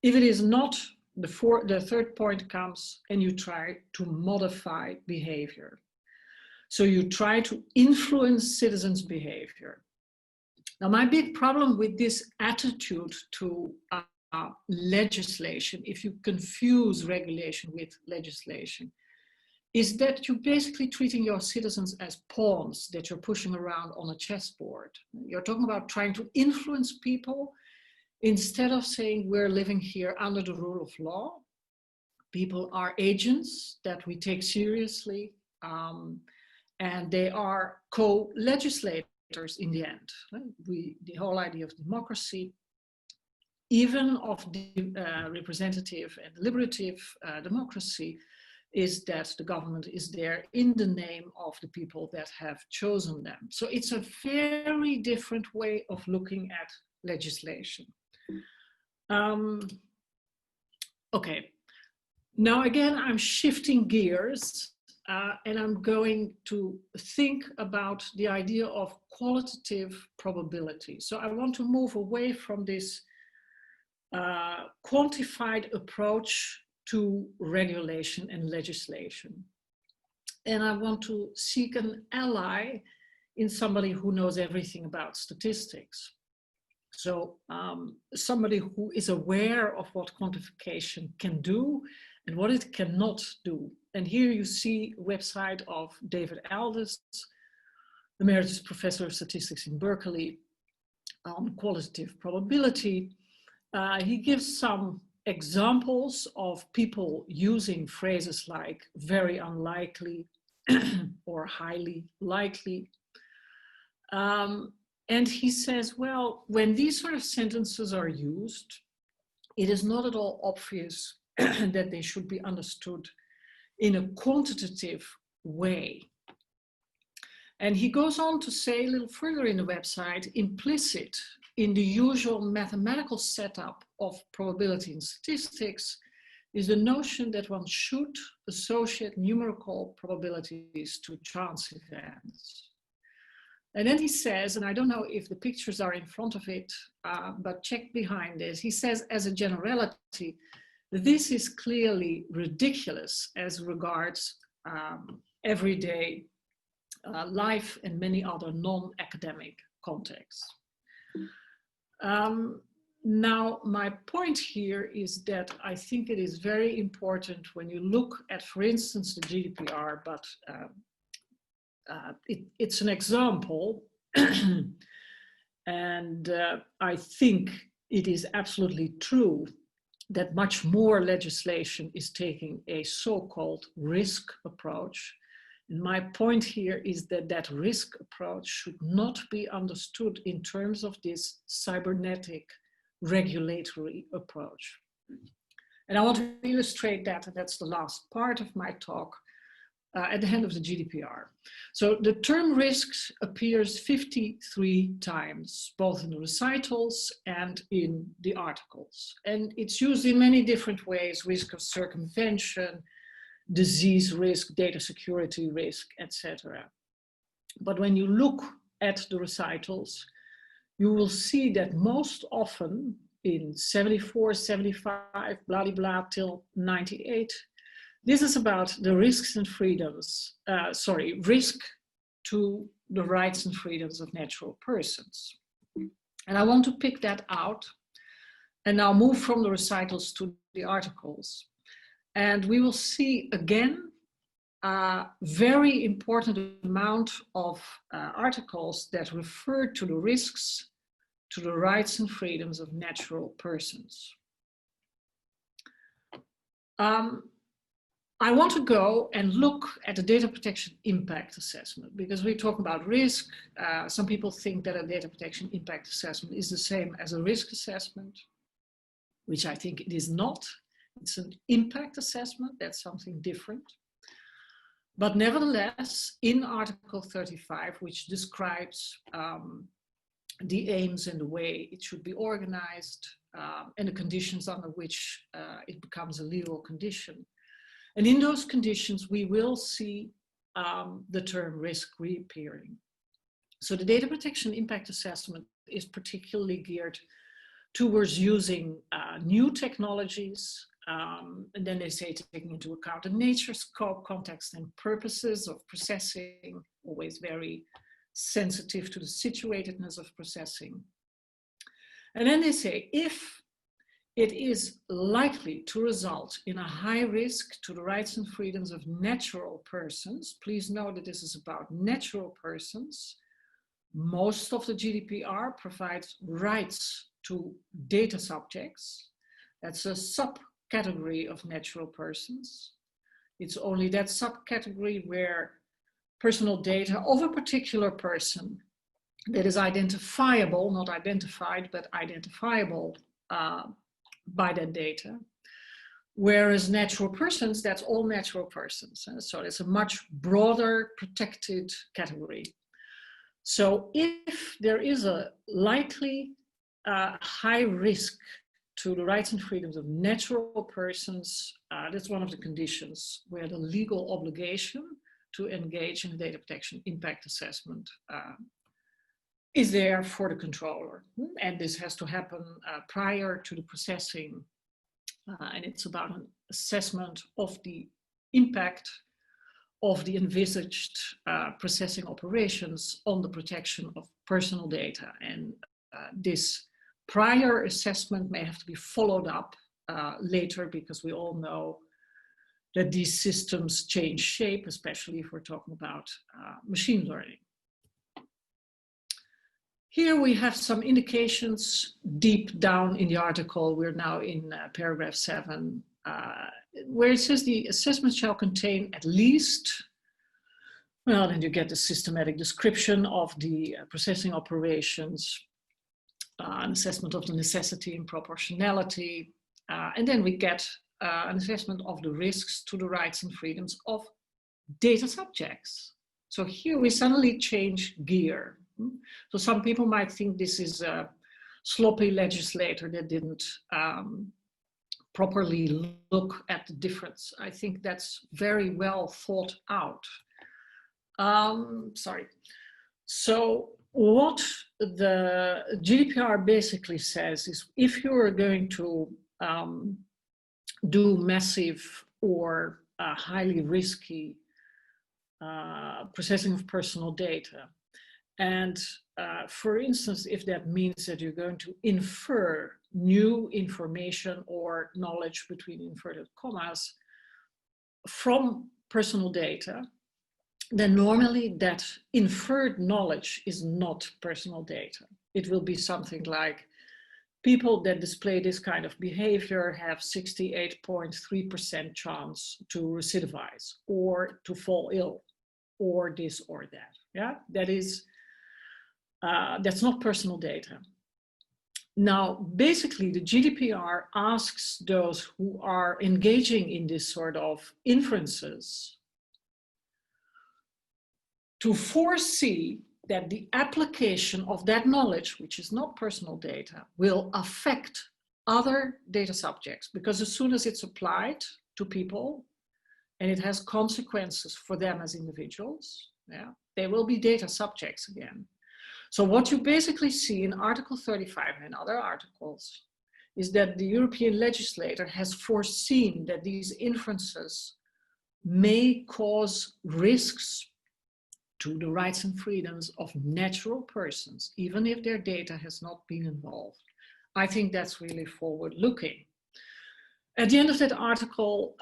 If it is not, the third point comes and you try to modify behavior. So you try to influence citizens' behavior. Now, my big problem with this attitude to legislation, if you confuse regulation with legislation, is that you're basically treating your citizens as pawns that you're pushing around on a chessboard. You're talking about trying to influence people instead of saying we're living here under the rule of law. People are agents that we take seriously, and they are co-legislators in the end. The whole idea of democracy even of the representative and deliberative democracy, is that the government is there in the name of the people that have chosen them. So it's a very different way of looking at legislation. Okay, now again, I'm shifting gears and I'm going to think about the idea of qualitative probability. So I want to move away from this quantified approach to regulation and legislation. And I want to seek an ally in somebody who knows everything about statistics. So somebody who is aware of what quantification can do and what it cannot do. And here you see a website of David Aldous, Emeritus Professor of Statistics in Berkeley, on qualitative probability. He gives some examples of people using phrases like very unlikely or highly likely. And he says, well, when these sort of sentences are used, it is not at all obvious that they should be understood in a quantitative way. And he goes on to say a little further in the website, implicit in the usual mathematical setup of probability in statistics is the notion that one should associate numerical probabilities to chance events. And then he says, and I don't know if the pictures are in front of it, but check behind this. He says, as a generality, this is clearly ridiculous as regards everyday life and many other non-academic contexts. Now, my point here is that I think it is very important when you look at, for instance, the GDPR, but it's an example. And I think it is absolutely true that much more legislation is taking a so-called risk approach. And my point here is that that risk approach should not be understood in terms of this cybernetic regulatory approach. And I want to illustrate that, and that's the last part of my talk, at the end of the GDPR. So the term risks appears 53 times, both in the recitals and in the articles. And it's used in many different ways: risk of circumvention, disease risk, data security risk, etc. But when you look at the recitals, you will see that most often in 74, 75, blah, blah, blah, till 98, this is about the risks and freedoms, risk to the rights and freedoms of natural persons. And I want to pick that out and now move from the recitals to the articles. And we will see again a very important amount of articles that refer to the risks to the rights and freedoms of natural persons. I want to go and look at the data protection impact assessment, because we talk about risk. Some people think that a data protection impact assessment is the same as a risk assessment, which I think it is not. It's an impact assessment, that's something different. But nevertheless, in Article 35, which describes the aims and the way it should be organized, and the conditions under which it becomes a legal condition. And in those conditions, we will see the term risk reappearing. So the data protection impact assessment is particularly geared towards using new technologies, and then they say taking into account the nature, scope, context, and purposes of processing, always very sensitive to the situatedness of processing. And then they say, if it is likely to result in a high risk to the rights and freedoms of natural persons, please note that this is about natural persons. Most of the GDPR provides rights to data subjects. That's a subcategory of natural persons. It's only that subcategory where personal data of a particular person that is identifiable, not identified, but identifiable by that data. Whereas natural persons, that's all natural persons. So it's a much broader protected category. So if there is a likely high risk to the rights and freedoms of natural persons, that's one of the conditions where the legal obligation to engage in data protection impact assessment is there for the controller. And this has to happen prior to the processing. And it's about an assessment of the impact of the envisaged processing operations on the protection of personal data. And this prior assessment may have to be followed up later, because we all know that these systems change shape, especially if we're talking about machine learning. Here we have some indications deep down in the article. We're now in paragraph 7, where it says the assessment shall contain at least, well, then you get the systematic description of the processing operations, an assessment of the necessity and proportionality, and then we get an assessment of the risks to the rights and freedoms of data subjects. So here we suddenly change gear. So some people might think this is a sloppy legislator that didn't properly look at the difference. I think that's very well thought out. So what the GDPR basically says is, if you're going to do massive or highly risky processing of personal data, and for instance, if that means that you're going to infer new information or knowledge between inverted commas from personal data, then normally that inferred knowledge is not personal data. It will be something like, people that display this kind of behavior have 68.3% chance to recidivize or to fall ill or this or that. Yeah, that's not personal data. Now, basically, the GDPR asks those who are engaging in this sort of inferences to foresee that the application of that knowledge, which is not personal data, will affect other data subjects, because as soon as it's applied to people and it has consequences for them as individuals, yeah, they will be data subjects again. So what you basically see in Article 35 and other articles is that the European legislator has foreseen that these inferences may cause risks to the rights and freedoms of natural persons, even if their data has not been involved. I think that's really forward-looking. At the end of that article,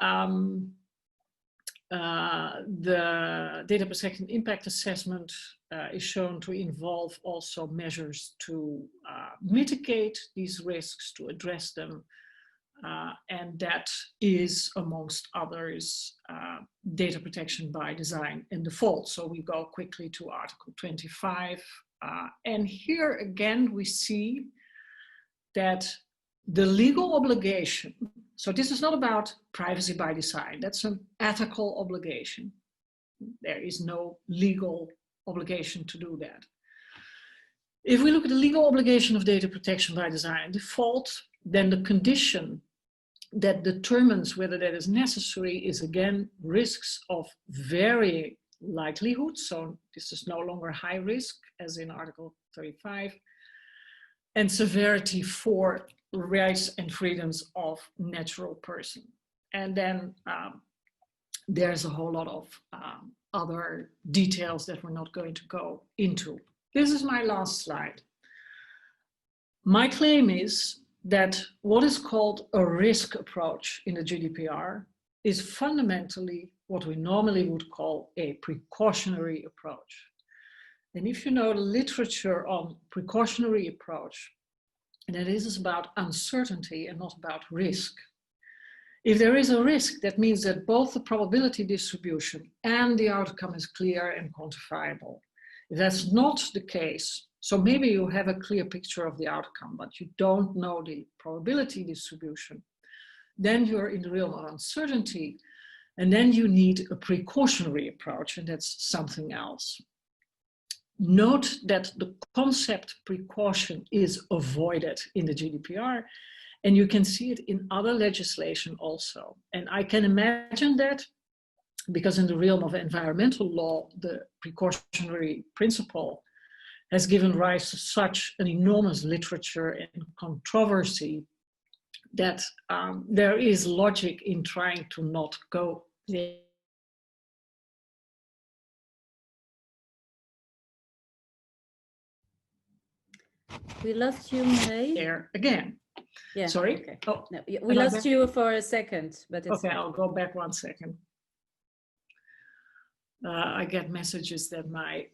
the data protection impact assessment is shown to involve also measures to mitigate these risks, to address them, and that is, amongst others, data protection by design and default. So we go quickly to Article 25, and here again we see that the legal obligation, so this is not about privacy by design, that's an ethical obligation. There is no legal obligation to do that. If we look at the legal obligation of data protection by design and default, then the condition that determines whether that is necessary is again risks of varying likelihood. So this is no longer high risk as in Article 35, and severity for rights and freedoms of natural person. And then there's a whole lot of other details that we're not going to go into. This is my last slide. My claim is that what is called a risk approach in the GDPR is fundamentally what we normally would call a precautionary approach. And if you know the literature on precautionary approach, that is about uncertainty and not about risk. If there is a risk, that means that both the probability distribution and the outcome is clear and quantifiable. If that's not the case, So maybe you have a clear picture of the outcome, but you don't know the probability distribution. Then you're in the realm of uncertainty, and then you need a precautionary approach, and that's something else. Note that the concept precaution is avoided in the GDPR, and you can see it in other legislation also. And I can imagine that because in the realm of environmental law, the precautionary principle has given rise to such an enormous literature and controversy that there is logic in trying to not go there. We lost you, Mireille. There again. Yeah. Sorry. Okay. Oh, no, we lost you for a second, but it's okay. fine. I'll go back 1 second. I get messages that my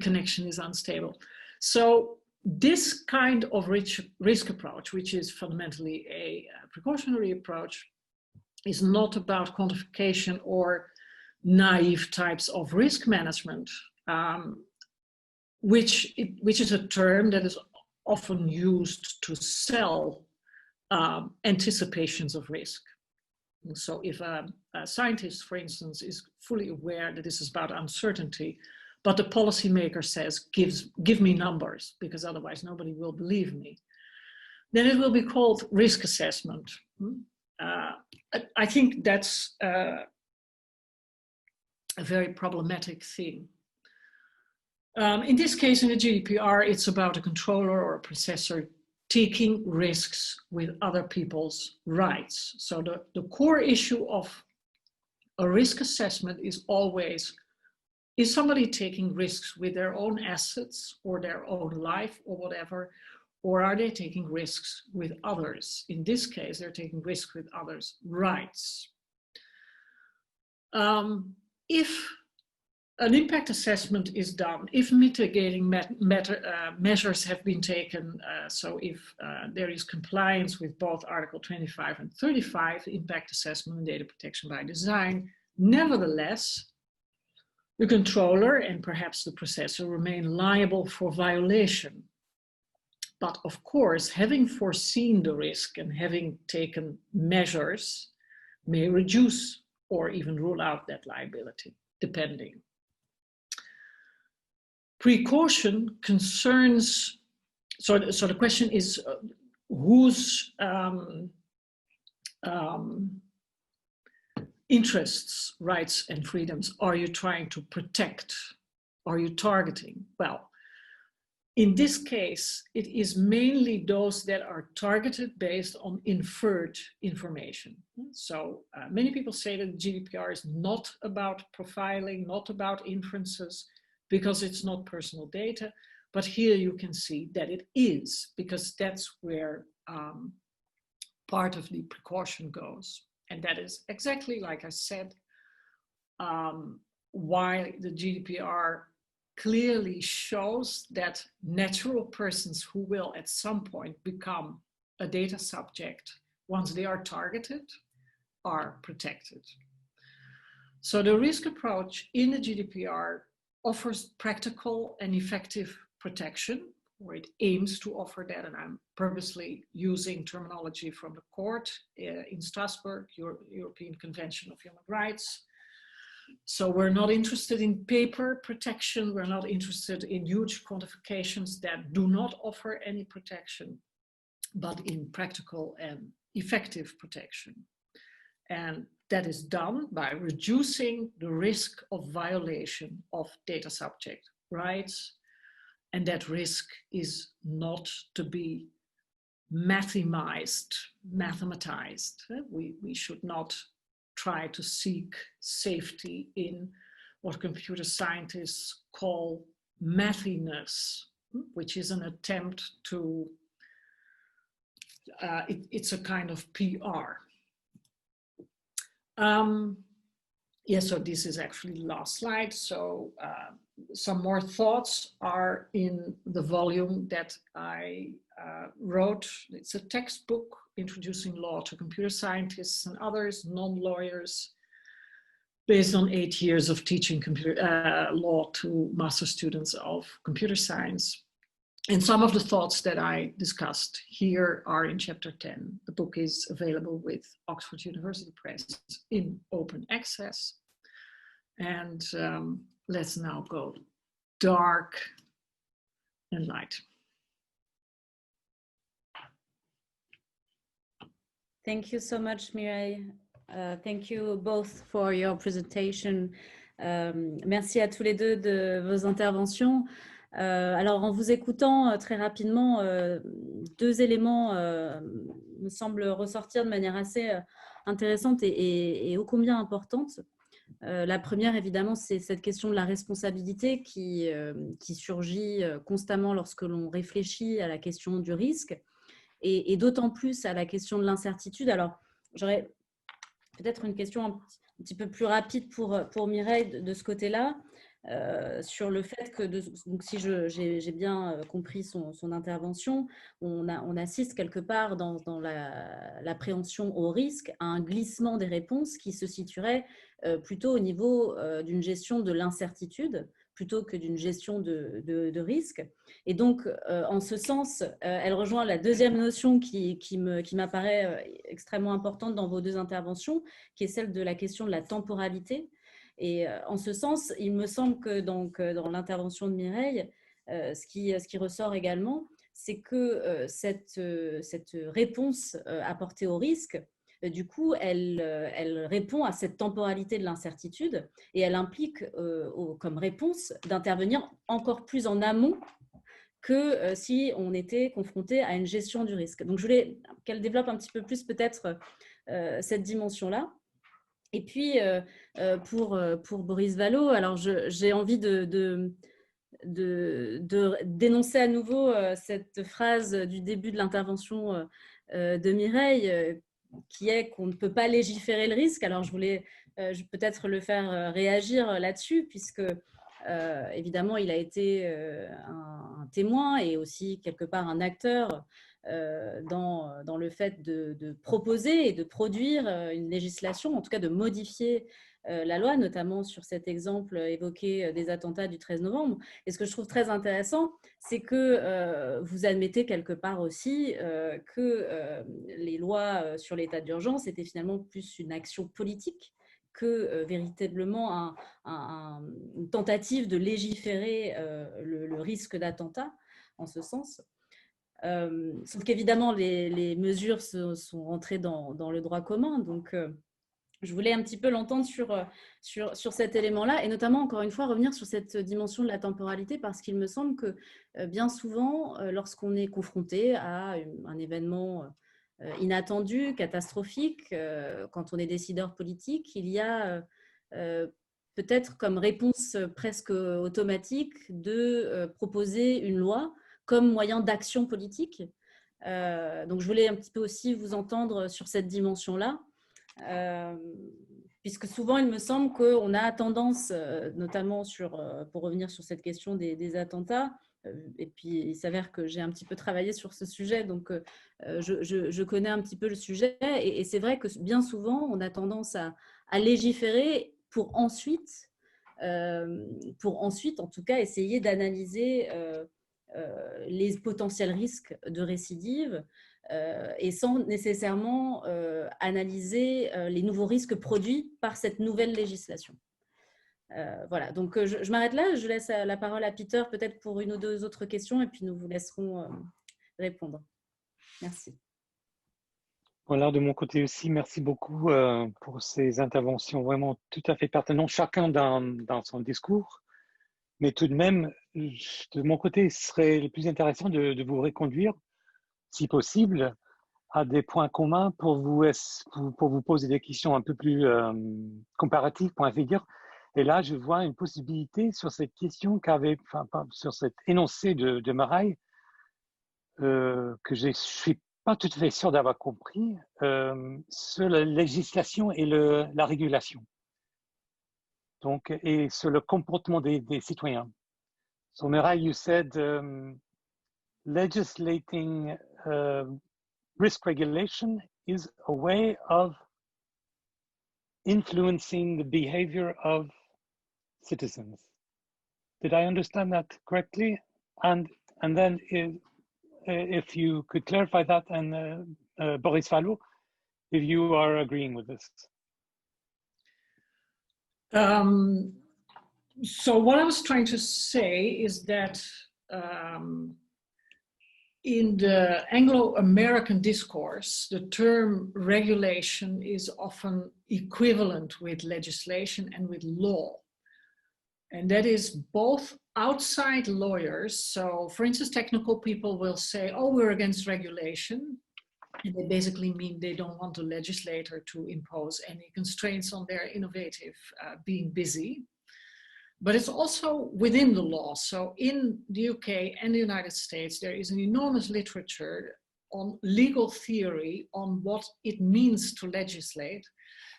connection is unstable. So this kind of risk approach, which is fundamentally a precautionary approach, is not about quantification or naive types of risk management, which is a term that is often used to sell anticipations of risk. And so if a scientist, for instance, is fully aware that this is about uncertainty, but the policymaker says, give me numbers, because otherwise nobody will believe me, then it will be called risk assessment. I think that's a very problematic thing. In this case, in the GDPR, it's about a controller or a processor taking risks with other people's rights. So the core issue of a risk assessment is always, is somebody taking risks with their own assets or their own life or whatever, or are they taking risks with others? In this case, they're taking risks with others' rights. If an impact assessment is done, if mitigating measures have been taken, so if there is compliance with both Article 25 and 35, impact assessment and data protection by design, nevertheless, the controller and perhaps the processor remain liable for violation. But of course, having foreseen the risk and having taken measures may reduce or even rule out that liability, depending. Precaution concerns, so the question is whose interests, rights, and freedoms are you trying to protect? Are you targeting? Well, in this case, it is mainly those that are targeted based on inferred information. So many people say that GDPR is not about profiling, not about inferences, because it's not personal data. But here you can see that it is, because that's where part of the precaution goes. And that is exactly, like I said, why the GDPR clearly shows that natural persons who will at some point become a data subject, once they are targeted, are protected. So the risk approach in the GDPR offers practical and effective protection, or it aims to offer that, and I'm purposely using terminology from the court in Strasbourg, European Convention of Human Rights. So we're not interested in paper protection, we're not interested in huge quantifications that do not offer any protection, but in practical and effective protection. And that is done by reducing the risk of violation of data subject rights. And that risk is not to be mathematized. We should not try to seek safety in what computer scientists call mathiness, which is an attempt to, it's a kind of PR. Yeah, so this is actually the last slide. So some more thoughts are in the volume that I wrote. It's a textbook introducing law to computer scientists and others, non-lawyers, based on 8 years of teaching computer law to master students of computer science. And some of the thoughts that I discussed here are in chapter 10. The book is available with Oxford University Press in open access. And let's now go dark and light. Thank you so much, Mireille. Thank you both for your presentation. Merci à tous les deux de vos interventions. Alors, en vous écoutant très rapidement, deux éléments me semblent ressortir de manière assez intéressante et ô combien importante. La première, évidemment, c'est cette question de la responsabilité qui surgit constamment lorsque l'on réfléchit à la question du risque et d'autant plus à la question de l'incertitude. Alors, j'aurais peut-être une question un petit peu plus rapide pour Mireille de ce côté-là. Sur le fait que, donc si j'ai bien compris son intervention, on assiste quelque part dans l'appréhension au risque à un glissement des réponses qui se situerait plutôt au niveau d'une gestion de l'incertitude plutôt que d'une gestion de risque. Et donc, en ce sens, elle rejoint la deuxième notion qui m'apparaît extrêmement importante dans vos deux interventions, qui est celle de la question de la temporalité. Et en ce sens, il me semble que dans l'intervention de Mireille, ce qui ressort également, c'est que cette réponse apportée au risque, du coup, elle répond à cette temporalité de l'incertitude et elle implique comme réponse d'intervenir encore plus en amont que si on était confronté à une gestion du risque. Donc, je voulais qu'elle développe un petit peu plus peut-être cette dimension-là. Et puis, pour Boris Vallaud, alors j'ai envie de dénoncer à nouveau cette phrase du début de l'intervention de Mireille, qui est qu'on ne peut pas légiférer le risque. Alors, je voulais peut-être le faire réagir là-dessus, puisque évidemment, il a été un témoin et aussi quelque part un acteur dans le fait de proposer et de produire une législation, en tout cas de modifier la loi, notamment sur cet exemple évoqué des attentats du 13 novembre. Et ce que je trouve très intéressant, c'est que vous admettez quelque part aussi que les lois sur l'état d'urgence étaient finalement plus une action politique que véritablement une tentative de légiférer le risque d'attentat en ce sens. Sauf qu'évidemment, les mesures sont rentrées dans le droit commun. Donc, je voulais un petit peu l'entendre sur cet élément-là et notamment, encore une fois, revenir sur cette dimension de la temporalité parce qu'il me semble que bien souvent, lorsqu'on est confronté à un événement inattendu, catastrophique, quand on est décideur politique, il y a peut-être comme réponse presque automatique de proposer une loi comme moyen d'action politique. Donc, je voulais un petit peu aussi vous entendre sur cette dimension-là, puisque souvent, il me semble qu'on a tendance, notamment pour revenir sur cette question des attentats, et puis il s'avère que j'ai un petit peu travaillé sur ce sujet, donc je connais un petit peu le sujet, et c'est vrai que bien souvent, on a tendance à légiférer pour ensuite, en tout cas, essayer d'analyser les potentiels risques de récidive et sans nécessairement analyser les nouveaux risques produits par cette nouvelle législation. Voilà, donc je m'arrête là, je laisse la parole à Peter peut-être pour une ou deux autres questions et puis nous vous laisserons répondre. Merci. Voilà, de mon côté aussi, merci beaucoup pour ces interventions vraiment tout à fait pertinentes, chacun dans son discours. Mais tout de même, de mon côté, ce serait le plus intéressant de vous reconduire, si possible, à des points communs pour vous poser des questions un peu plus comparatives, pour ainsi dire. Et là, je vois une possibilité sur cette question sur cet énoncé de Mireille, que je ne suis pas tout à fait sûr d'avoir compris, sur la législation et la régulation. Donc, et sur le comportement des citoyens. So, Mireille, you said legislating risk regulation is a way of influencing the behavior of citizens. Did I understand that correctly? And And then if you could clarify that, and Boris Fallot, if you are agreeing with this. So what I was trying to say is that in the Anglo-American discourse, the term regulation is often equivalent with legislation and with law. And that is both outside lawyers. So for instance, technical people will say, oh, we're against regulation. And they basically mean they don't want the legislator to impose any constraints on their innovative being busy. But it's also within the law. So in the UK and the United States, there is an enormous literature on legal theory on what it means to legislate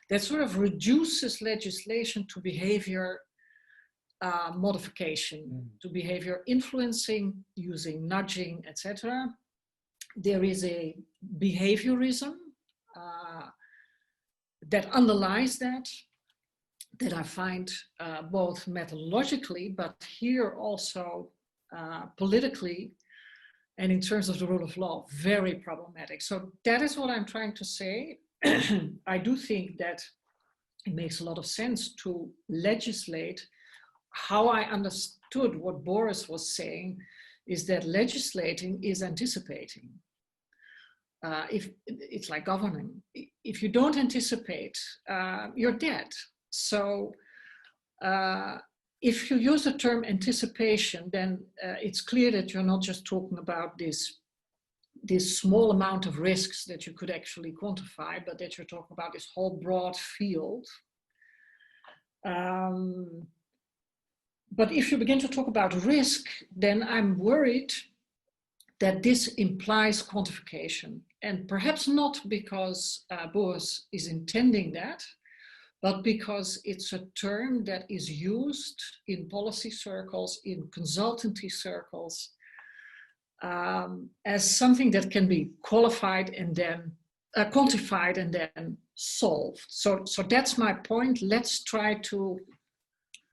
that sort of reduces legislation to behavior modification, to behavior influencing, using nudging, etc. There is a behaviorism that underlies that I find both methodologically, but here also politically, and in terms of the rule of law, very problematic. So that is what I'm trying to say. I do think that it makes a lot of sense to legislate. How I understood what Boris was saying is that legislating is anticipating. If it's like governing. If you don't anticipate, you're dead. So if you use the term anticipation, then it's clear that you're not just talking about this small amount of risks that you could actually quantify, but that you're talking about this whole broad field. But if you begin to talk about risk, then I'm worried that this implies quantification. And perhaps not because Boris is intending that, but because it's a term that is used in policy circles, in consultancy circles, as something that can be qualified and then quantified and then solved. So that's my point. Let's try to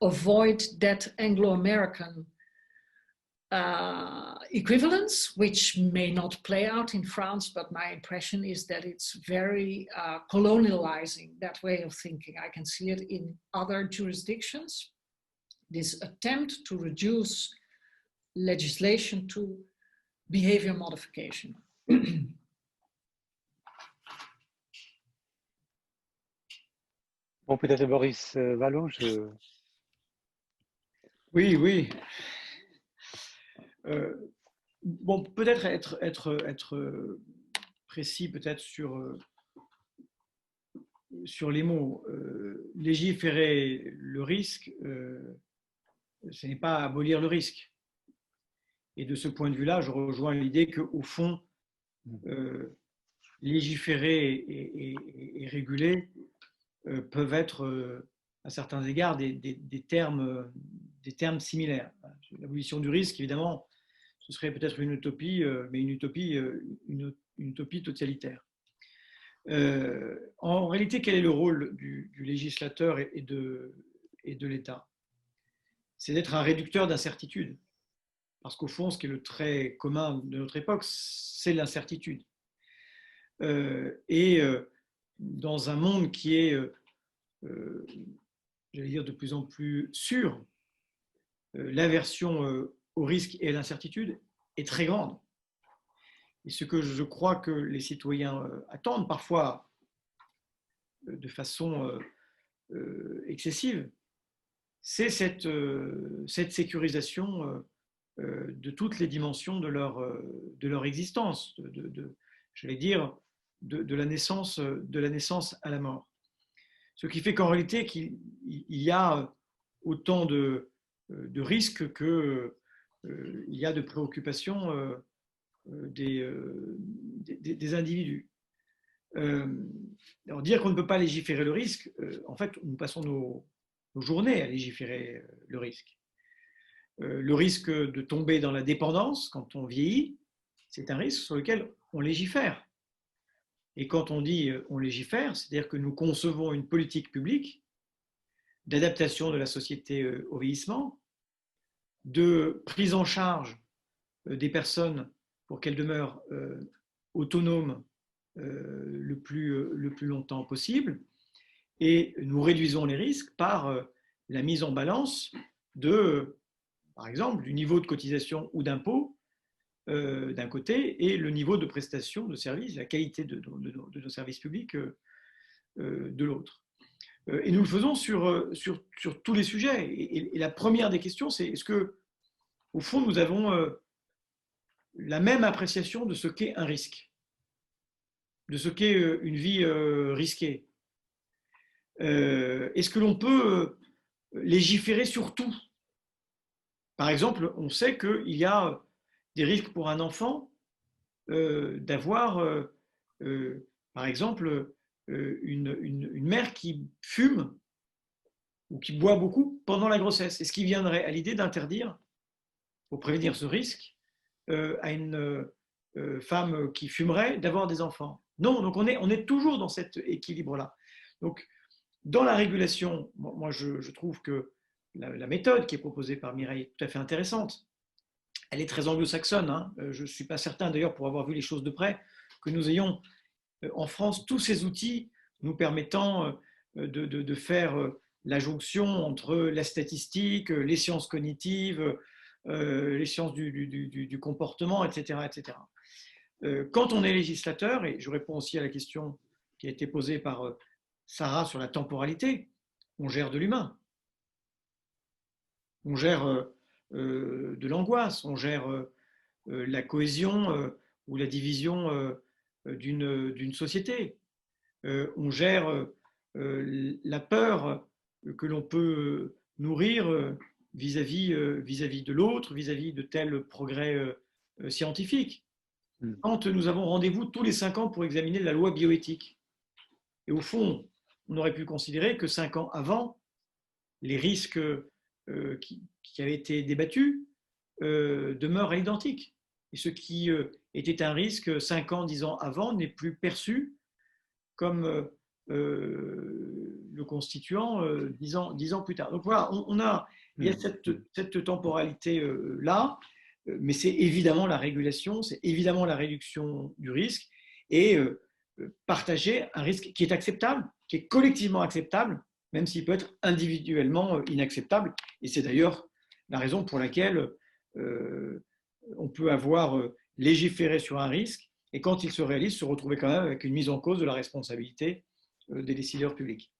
avoid that Anglo-American equivalence, which may not play out in France, but my impression is that it's very colonializing, that way of thinking. I can see it in other jurisdictions, this attempt to reduce legislation to behavior modification. Bon, peut-être Boris Fallot, Oui. Bon, peut-être être précis peut-être sur les mots. Légiférer le risque, ce n'est pas abolir le risque. Et de ce point de vue-là, je rejoins l'idée qu'au fond, légiférer et réguler peuvent être, à certains égards, des termes similaires. L'abolition du risque, évidemment, ce serait peut-être une utopie, mais une utopie totalitaire. En réalité, quel est le rôle du législateur et de l'État? C'est d'être un réducteur d'incertitude. Parce qu'au fond, ce qui est le trait commun de notre époque, c'est l'incertitude. Dans un monde qui est, j'allais dire, de plus en plus sûr, l'aversion au risque et à l'incertitude est très grande. Et ce que je crois que les citoyens attendent parfois de façon excessive, c'est cette sécurisation de toutes les dimensions de leur existence, j'allais dire, de la naissance à la mort. Ce qui fait qu'en réalité, qu'il y a autant de risques qu'il y a de préoccupations des individus. Alors dire qu'on ne peut pas légiférer le risque, en fait, nous passons nos journées à légiférer le risque. Le risque de tomber dans la dépendance quand on vieillit, c'est un risque sur lequel on légifère. Et quand on dit on légifère, c'est-à-dire que nous concevons une politique publique d'adaptation de la société au vieillissement, de prise en charge des personnes pour qu'elles demeurent autonomes le plus longtemps possible, et nous réduisons les risques par la mise en balance par exemple, du niveau de cotisation ou d'impôt d'un côté et le niveau de prestation de services, la qualité de nos services publics de l'autre. Et nous le faisons sur tous les sujets. Et la première des questions, c'est est-ce que, au fond, nous avons la même appréciation de ce qu'est un risque, de ce qu'est une vie risquée? Est-ce que l'on peut légiférer sur tout? Par exemple, on sait qu'il y a des risques pour un enfant d'avoir, par exemple, une mère qui fume ou qui boit beaucoup pendant la grossesse. Est-ce qu'il viendrait à l'idée d'interdire, pour prévenir ce risque, à une femme qui fumerait d'avoir des enfants? Non, donc on est toujours dans cet équilibre-là. Donc, dans la régulation, moi je trouve que la méthode qui est proposée par Mireille est tout à fait intéressante. Elle est très anglo-saxonne. Hein. Je ne suis pas certain d'ailleurs, pour avoir vu les choses de près, que nous ayons en France tous ces outils nous permettant de faire la jonction entre la statistique, les sciences cognitives, les sciences du comportement, etc., etc. Quand on est législateur, et je réponds aussi à la question qui a été posée par Sarah sur la temporalité, on gère de l'humain. On gère de l'angoisse, on gère la cohésion ou la division d'une société. On gère la peur que l'on peut nourrir vis-à-vis de l'autre, vis-à-vis de tels progrès scientifiques. Quand nous avons rendez-vous tous les 5 ans pour examiner la loi bioéthique, et au fond, on aurait pu considérer que 5 ans avant, les risques qui avaient été débattus demeurent identiques. Et ce qui était un risque 5 ans, 10 ans avant n'est plus perçu comme le constituant 10 ans plus tard. Donc voilà, il y a cette temporalité-là, mais c'est évidemment la régulation, c'est évidemment la réduction du risque et partager un risque qui est acceptable, qui est collectivement acceptable, même s'il peut être individuellement inacceptable. Et c'est d'ailleurs la raison pour laquelle on peut avoir légiféré sur un risque et quand il se réalise, se retrouver quand même avec une mise en cause de la responsabilité des décideurs publics.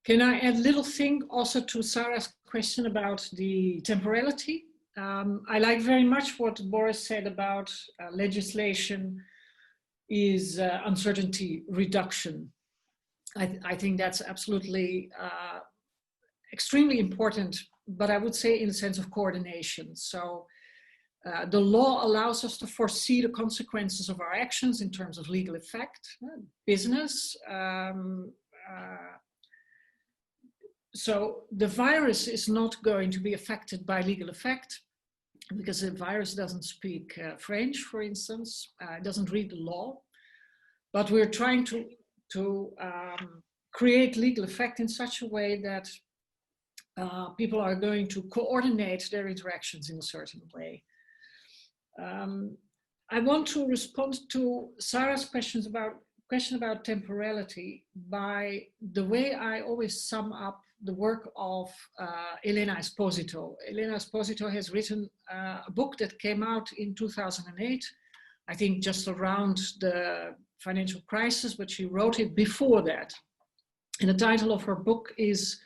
Can I add a little thing also to Sarah's question about the temporality? I like very much what Boris said about legislation is uncertainty reduction. I think that's absolutely extremely important, but I would say in the sense of coordination. So the law allows us to foresee the consequences of our actions in terms of legal effect, business. So the virus is not going to be affected by legal effect because the virus doesn't speak French, for instance, doesn't read the law, but we're trying to create legal effect in such a way that people are going to coordinate their interactions in a certain way. I want to respond to Sarah's question about temporality by the way I always sum up the work of Elena Esposito. Elena Esposito has written a book that came out in 2008, I think just around the financial crisis, but she wrote it before that. And the title of her book is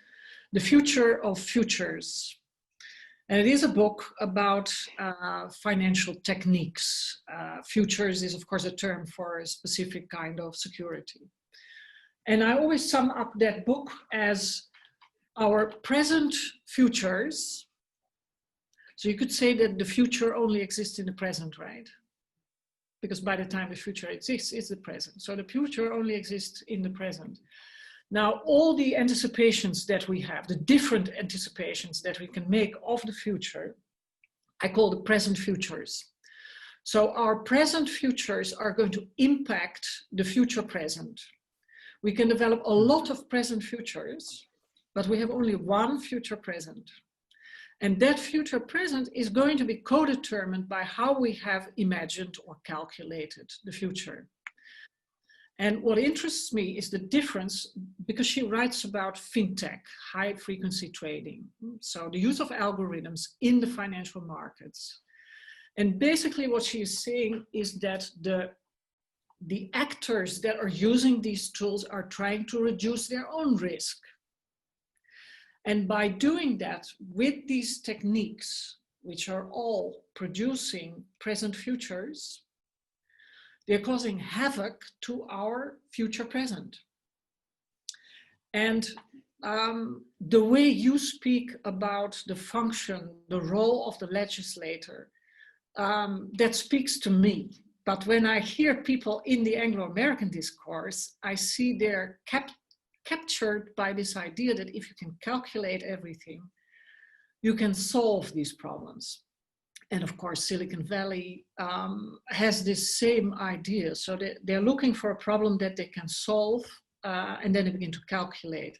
The Future of Futures. And it is a book about financial techniques. Futures is, of course, a term for a specific kind of security. And I always sum up that book as our present futures. So you could say that the future only exists in the present, right? Because by the time the future exists, it's the present. So the future only exists in the present. Now, all the anticipations that we have, the different anticipations that we can make of the future, I call the present futures. So our present futures are going to impact the future present. We can develop a lot of present futures, but we have only one future present. And that future present is going to be co-determined by how we have imagined or calculated the future. And what interests me is the difference, because she writes about fintech, high frequency trading. So the use of algorithms in the financial markets. And basically what she is saying is that the actors that are using these tools are trying to reduce their own risk. And by doing that with these techniques, which are all producing present futures, they're causing havoc to our future present. And the way you speak about the function, the role of the legislator, that speaks to me. But when I hear people in the Anglo-American discourse, I see they're captured by this idea that if you can calculate everything, you can solve these problems. And of course, Silicon Valley has this same idea. So they're looking for a problem that they can solve, and then they begin to calculate.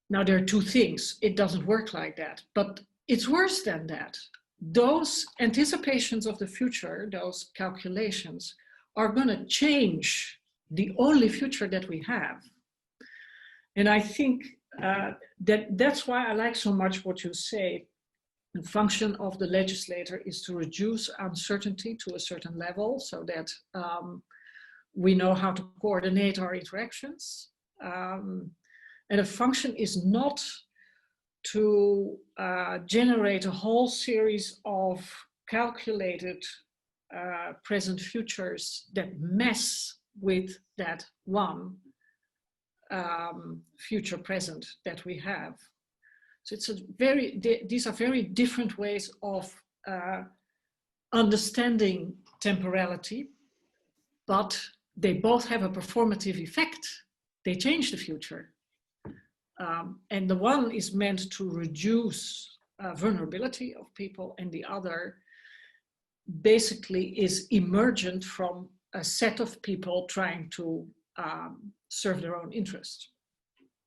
Now, there are two things. It doesn't work like that, but it's worse than that. Those anticipations of the future, those calculations, are going to change the only future that we have. And I think that's why I like so much what you say. The function of the legislator is to reduce uncertainty to a certain level so that we know how to coordinate our interactions. And a function is not to generate a whole series of calculated present futures that mess with that one future present that we have. So it's these are very different ways of understanding temporality, but they both have a performative effect. They change the future. And the one is meant to reduce vulnerability of people, and the other basically is emergent from a set of people trying to serve their own interest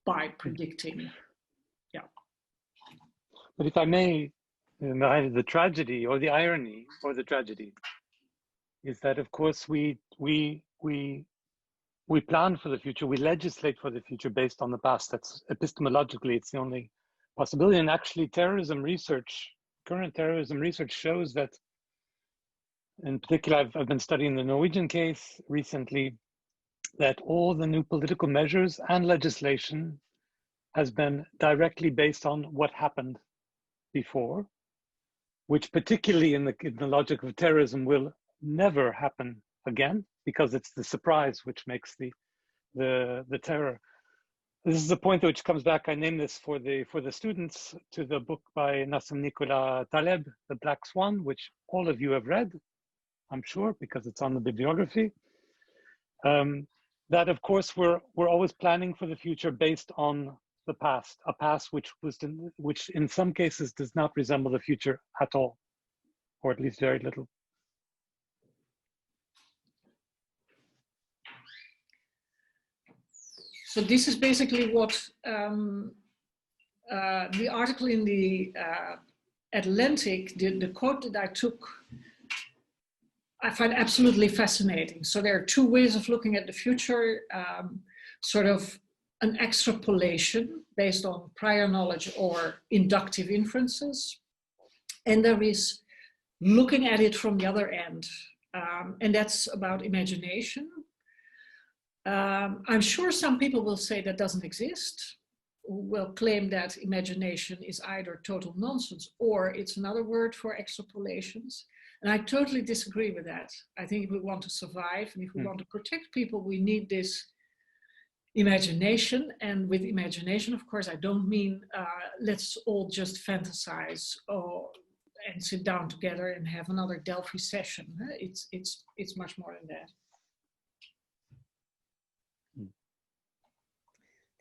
by predicting. Yeah. But if I may, the tragedy or the irony or the tragedy is that, of course, we plan for the future, we legislate for the future based on the past. That's epistemologically, it's the only possibility. And actually terrorism research, current terrorism research shows that, in particular, I've been studying the Norwegian case recently, that all the new political measures and legislation has been directly based on what happened before, which particularly in the logic of terrorism will never happen again, because it's the surprise which makes the terror. This is a point which comes back. I name this for the students to the book by Nassim Nicholas Taleb, The Black Swan, which all of you have read, I'm sure, because it's on the bibliography. That of course we're always planning for the future based on the past, a past which in some cases does not resemble the future at all, or at least very little. So this is basically what the article in the Atlantic, the quote that I took, I find absolutely fascinating. So there are two ways of looking at the future, sort of an extrapolation based on prior knowledge or inductive inferences. And there is looking at it from the other end, and that's about imagination. I'm sure some people will say that doesn't exist, will claim that imagination is either total nonsense or it's another word for extrapolations. And I totally disagree with that. I think if we want to survive and if we want to protect people, we need this imagination. And with imagination, of course, I don't mean let's all just fantasize and sit down together and have another Delphi session. It's much more than that.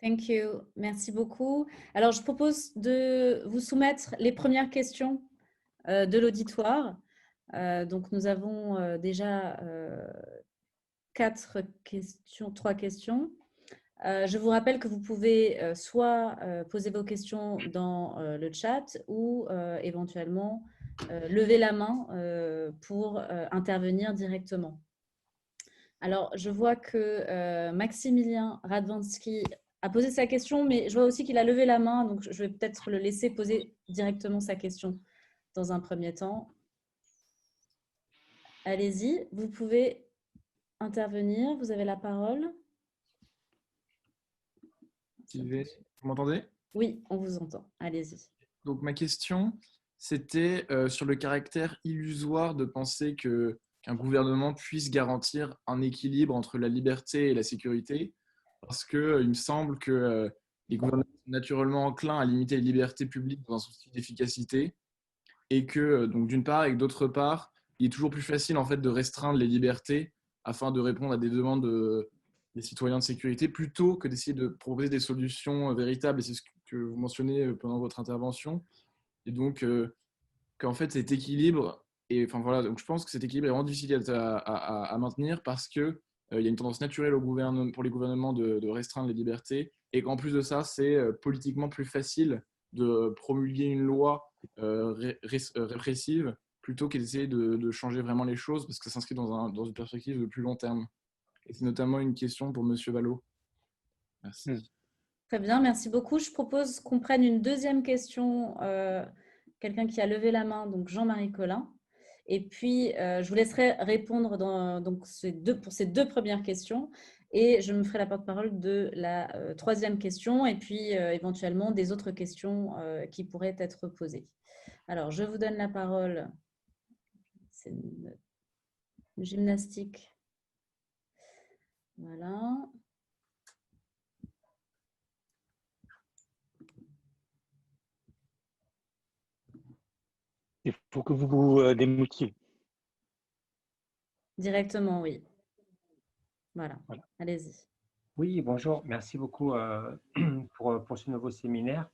Thank you. Merci beaucoup. Alors, je propose de vous soumettre les premières questions de l'auditoire. Donc, nous avons déjà 3 questions. Je vous rappelle que vous pouvez soit poser vos questions dans le chat ou éventuellement lever la main pour intervenir directement. Alors, je vois que Maximilien Radwanski a posé sa question, mais je vois aussi qu'il a levé la main, donc je vais peut-être le laisser poser directement sa question dans un premier temps. Allez-y, vous pouvez intervenir, vous avez la parole. Vous m'entendez? Oui, on vous entend. Allez-y. Donc ma question, c'était sur le caractère illusoire de penser qu'un gouvernement puisse garantir un équilibre entre la liberté et la sécurité, parce qu'il me semble que les gouvernements sont naturellement enclins à limiter les libertés publiques dans un souci d'efficacité, et que donc d'une part et d'autre part, il est toujours plus facile en fait de restreindre les libertés afin de répondre à des demandes des citoyens de sécurité, plutôt que d'essayer de proposer des solutions véritables. Et c'est ce que vous mentionnez pendant votre intervention. Et donc, qu'en fait, cet équilibre, et enfin voilà, donc je pense que cet équilibre est vraiment difficile à maintenir parce que il y a une tendance naturelle pour les gouvernements de restreindre les libertés, et qu'en plus de ça, c'est politiquement plus facile de promulguer une loi répressive plutôt que d'essayer de changer vraiment les choses, parce que ça s'inscrit dans une perspective de plus long terme. Et c'est notamment une question pour Monsieur Vallot. Merci. Très bien, merci beaucoup. Je propose qu'on prenne une deuxième question. Quelqu'un qui a levé la main, donc Jean-Marie Collin. Et puis, je vous laisserai répondre pour ces deux premières questions. Et je me ferai la porte-parole de la troisième question et puis éventuellement des autres questions qui pourraient être posées. Alors, je vous donne la parole. C'est une gymnastique. Voilà. Il faut que vous vous démoutiez. Directement, oui. Voilà. Allez-y. Oui, bonjour. Merci beaucoup pour ce nouveau séminaire.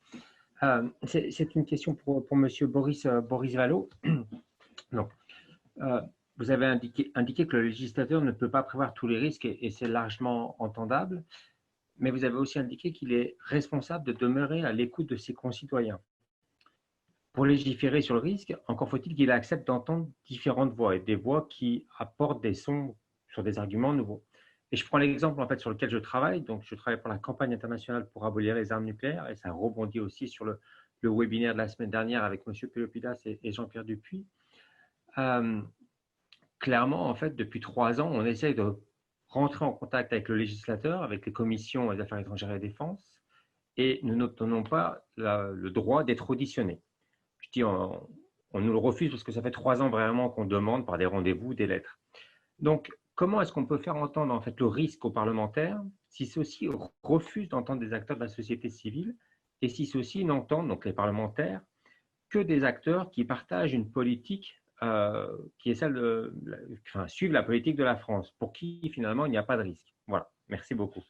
C'est une question pour Monsieur Boris Vallot. Donc, vous avez indiqué que le législateur ne peut pas prévoir tous les risques et c'est largement entendable, mais vous avez aussi indiqué qu'il est responsable de demeurer à l'écoute de ses concitoyens. Pour légiférer sur le risque, encore faut-il qu'il accepte d'entendre différentes voix et des voix qui apportent des sons sur des arguments nouveaux. Et je prends l'exemple en fait sur lequel je travaille. Donc, je travaille pour la campagne internationale pour abolir les armes nucléaires et ça rebondit aussi sur le webinaire de la semaine dernière avec M. Pelopidas et Jean-Pierre Dupuis. Clairement, en fait, depuis 3 ans, on essaye de rentrer en contact avec le législateur, avec les commissions des affaires étrangères et défense, et nous n'obtenons pas le droit d'être auditionnés. Je dis, on nous le refuse parce que ça fait 3 ans vraiment qu'on demande par des rendez-vous, des lettres. Donc, comment est-ce qu'on peut faire entendre en fait le risque aux parlementaires si ceux-ci refusent d'entendre des acteurs de la société civile et si ceux-ci n'entendent, donc les parlementaires, que des acteurs qui partagent une politique qui est celle suivent la politique de la France, pour qui finalement il n'y a pas de risque. Voilà, merci beaucoup.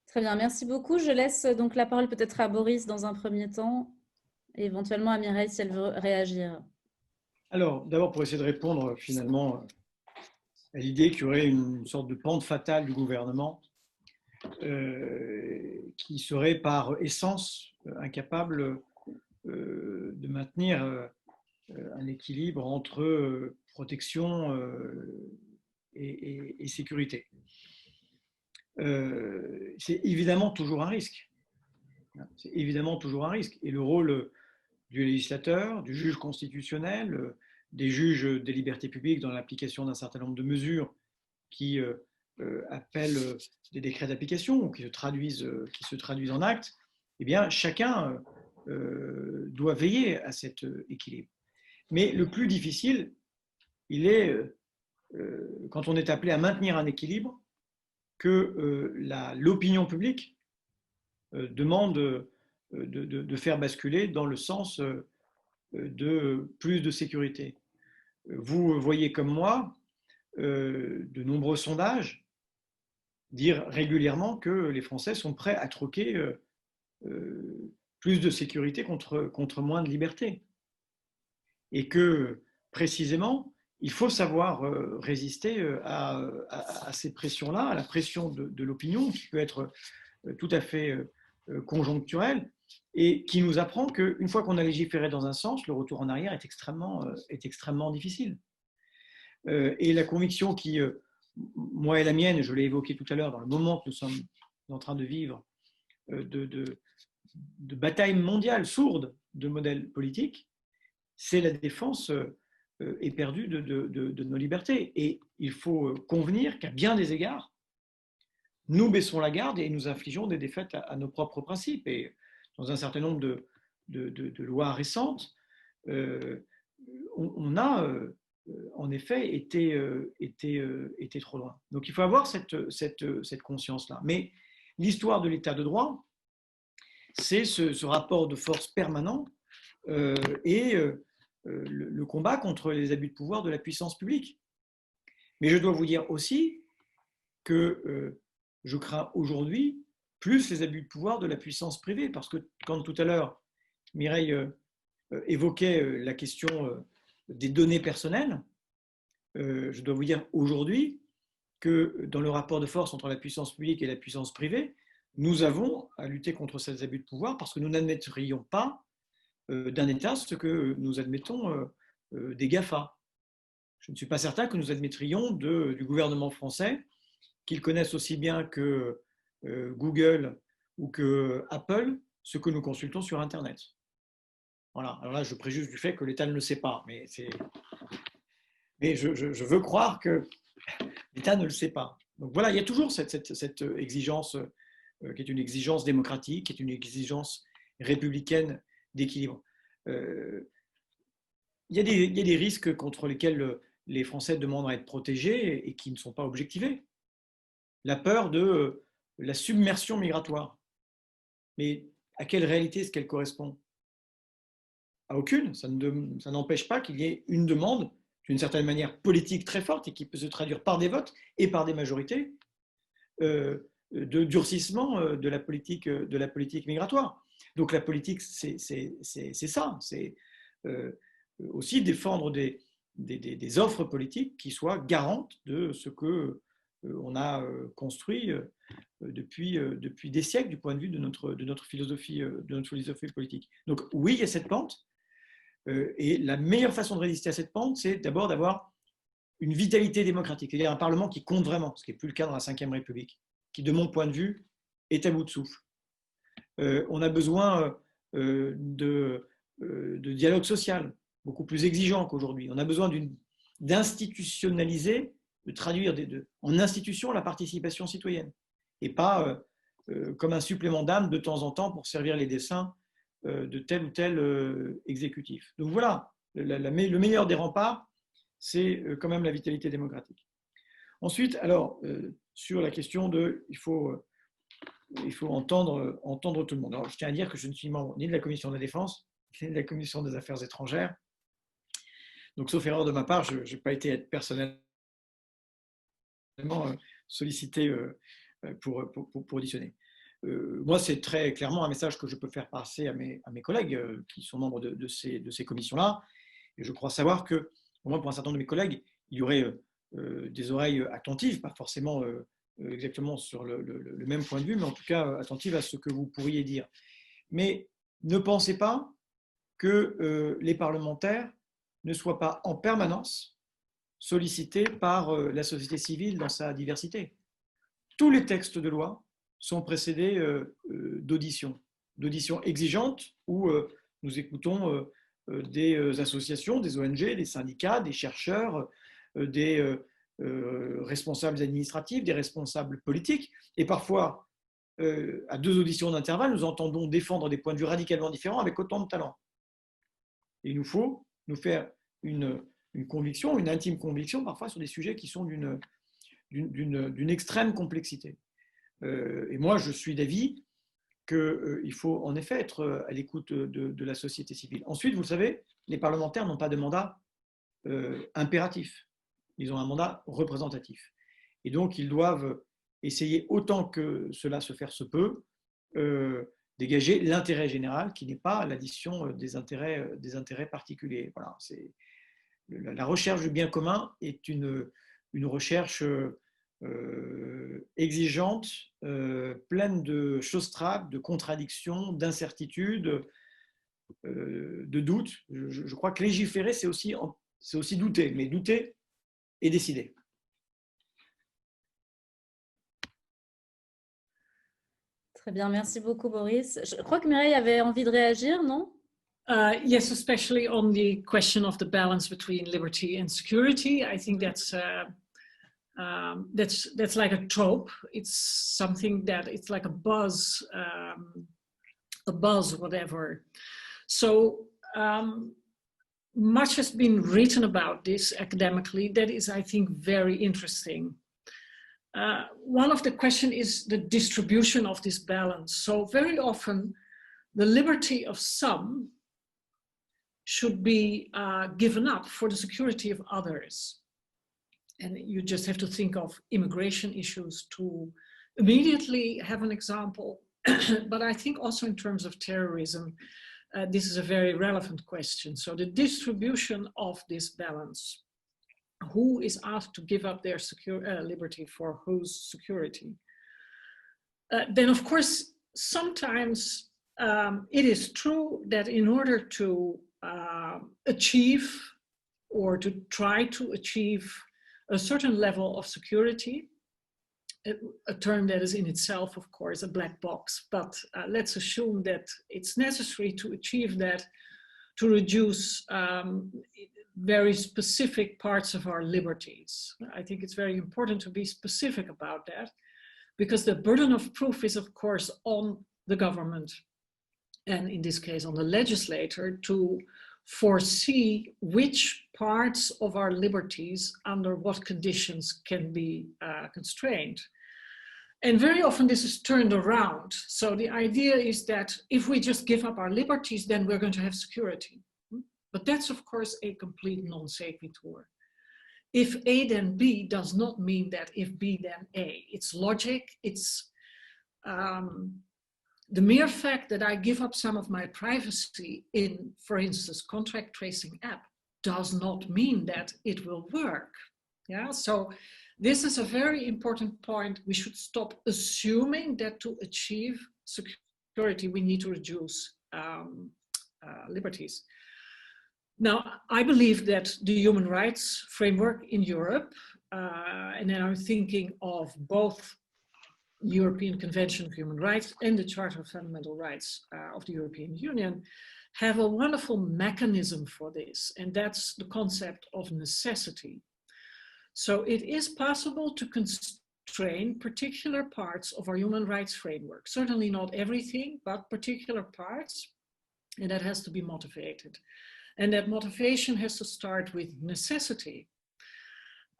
Très bien, merci beaucoup. Je laisse donc la parole peut-être à Boris dans un premier temps, et éventuellement à Mireille si elle veut réagir. Alors, d'abord pour essayer de répondre finalement à l'idée qu'il y aurait une sorte de pente fatale du gouvernement qui serait par essence incapable de maintenir un équilibre entre protection et sécurité. C'est évidemment toujours un risque. C'est évidemment toujours un risque. Et le rôle du législateur, du juge constitutionnel, des juges des libertés publiques dans l'application d'un certain nombre de mesures qui appellent des décrets d'application ou qui se traduisent en actes, eh bien, chacun doit veiller à cet équilibre. Mais le plus difficile, il est quand on est appelé à maintenir un équilibre que l'opinion publique demande de faire basculer dans le sens de plus de sécurité. Vous voyez comme moi de nombreux sondages dire régulièrement que les Français sont prêts à troquer plus de sécurité contre moins de liberté. Et que précisément, il faut savoir résister à ces pressions-là, à la pression de l'opinion qui peut être tout à fait conjoncturelle et qui nous apprend qu'une fois qu'on a légiféré dans un sens, le retour en arrière est extrêmement difficile. Et la conviction qui, moi et la mienne, je l'ai évoqué tout à l'heure, dans le moment que nous sommes en train de vivre, de bataille mondiale sourde de modèles politiques, c'est la défense éperdue de nos libertés. Et il faut convenir qu'à bien des égards, nous baissons la garde et nous infligeons des défaites à nos propres principes. Et dans un certain nombre de lois récentes, on a en effet été trop loin. Donc il faut avoir cette conscience-là. Mais l'histoire de l'état de droit, c'est ce rapport de force permanent et le combat contre les abus de pouvoir de la puissance publique. Mais je dois vous dire aussi que je crains aujourd'hui plus les abus de pouvoir de la puissance privée, parce que quand tout à l'heure Mireille évoquait la question des données personnelles, je dois vous dire aujourd'hui que dans le rapport de force entre la puissance publique et la puissance privée, nous avons à lutter contre ces abus de pouvoir parce que nous n'admettrions pas d'un État ce que nous admettons des GAFA. Je ne suis pas certain que nous admettrions du gouvernement français qu'ils connaissent aussi bien que Google ou que Apple ce que nous consultons sur Internet. Voilà. Alors là, je préjuge du fait que l'État ne le sait pas, mais je veux croire que l'État ne le sait pas. Donc voilà, il y a toujours cette exigence qui est une exigence démocratique, qui est une exigence républicaine d'équilibre. Il y a des risques contre lesquels les Français demandent à être protégés et qui ne sont pas objectivés. La peur de la submersion migratoire. Mais à quelle réalité est-ce qu'elle correspond? À aucune. Ça n'empêche pas qu'il y ait une demande d'une certaine manière politique très forte et qui peut se traduire par des votes et par des majorités de durcissement de la politique migratoire. Donc la politique, c'est ça, c'est aussi défendre des offres politiques qui soient garantes de ce qu'on a construit depuis des siècles du point de vue de notre philosophie politique. Donc oui, il y a cette pente, et la meilleure façon de résister à cette pente, c'est d'abord d'avoir une vitalité démocratique, c'est-à-dire un Parlement qui compte vraiment, ce qui n'est plus le cas dans la Ve République, qui, de mon point de vue, est à bout de souffle. On a besoin de dialogue social, beaucoup plus exigeant qu'aujourd'hui. On a besoin d'institutionnaliser, de traduire en institution la participation citoyenne, et pas comme un supplément d'âme de temps en temps pour servir les desseins de tel ou tel exécutif. Donc voilà, le meilleur des remparts, c'est quand même la vitalité démocratique. Ensuite, alors, sur la question il faut entendre tout le monde. Alors, je tiens à dire que je ne suis membre ni de la Commission de la Défense, ni de la Commission des Affaires étrangères. Donc, sauf erreur de ma part, je n'ai pas été personnellement sollicité pour auditionner. Moi, c'est très clairement un message que je peux faire passer à mes collègues qui sont membres de ces commissions-là. Et je crois savoir que, au moins pour un certain nombre de mes collègues, il y aurait des oreilles attentives, pas forcément exactement sur le même point de vue, mais en tout cas attentives à ce que vous pourriez dire. Mais ne pensez pas que les parlementaires ne soient pas en permanence sollicités par la société civile dans sa diversité. Tous les textes de loi sont précédés d'auditions exigeantes où nous écoutons des associations, des ONG, des syndicats, des chercheurs, des responsables administratifs, des responsables politiques. Et parfois, à 2 auditions d'intervalle, nous entendons défendre des points de vue radicalement différents avec autant de talent. Et il nous faut nous faire une conviction, une intime conviction, parfois sur des sujets qui sont d'une extrême complexité. Et moi, je suis d'avis qu'il faut en effet être à l'écoute de la société civile. Ensuite, vous le savez, les parlementaires n'ont pas de mandat impératif. Ils ont un mandat représentatif. Et donc, ils doivent essayer, autant que cela se peut, dégager l'intérêt général qui n'est pas l'addition des intérêts particuliers. Voilà, la recherche du bien commun est une recherche exigeante, pleine de choses trappes, de contradictions, d'incertitudes, de doutes. Je crois que légiférer, c'est aussi douter, mais douter et décider. Très bien, merci beaucoup Boris. Je crois que Mireille avait envie de réagir, non? Yes, especially on the question of the balance between liberty and security. I think that's like a trope. It's something that it's like a buzz, whatever. So much has been written about this academically. That is, I think, very interesting. One of the questions is the distribution of this balance. So very often, the liberty of some should be given up for the security of others. And you just have to think of immigration issues to immediately have an example. But I think also in terms of terrorism, this is a very relevant question. So the distribution of this balance, who is asked to give up their liberty for whose security? Then of course, sometimes it is true that in order to achieve or to try to achieve a certain level of security, a term that is in itself, of course, a black box, but let's assume that it's necessary to achieve that to reduce very specific parts of our liberties. I think it's very important to be specific about that, because the burden of proof is, of course, on the government, and in this case on the legislator, to foresee which parts of our liberties under what conditions can be constrained. And very often this is turned around. So the idea is that if we just give up our liberties, then we're going to have security. But that's, of course, a complete non sequitur. If A then B does not mean that if B then A. It's logic, it's the mere fact that I give up some of my privacy in, for instance, contact tracing app does not mean that it will work. Yeah, so this is a very important point. We should stop assuming that to achieve security, we need to reduce liberties. Now, I believe that the human rights framework in Europe, and then I'm thinking of both European Convention of Human Rights and the Charter of Fundamental Rights of the European Union, have a wonderful mechanism for this, and that's the concept of necessity. So it is possible to constrain particular parts of our human rights framework, certainly not everything, but particular parts, and that has to be motivated. And that motivation has to start with necessity.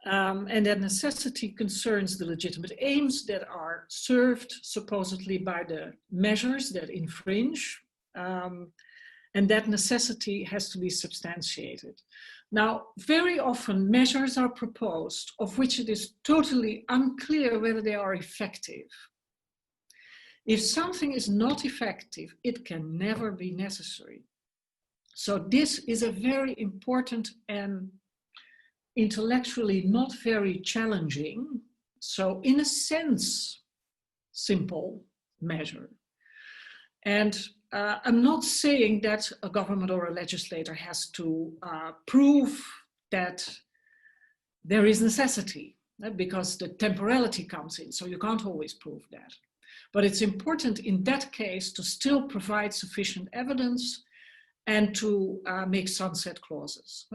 And that necessity concerns the legitimate aims that are served supposedly by the measures that infringe. And that necessity has to be substantiated. Now, very often measures are proposed of which it is totally unclear whether they are effective. If something is not effective, it can never be necessary. So this is a very important and intellectually not very challenging, so in a sense, simple measure. And I'm not saying that a government or a legislator has to prove that there is necessity, because the temporality comes in, so you can't always prove that. But it's important in that case to still provide sufficient evidence and to make sunset clauses.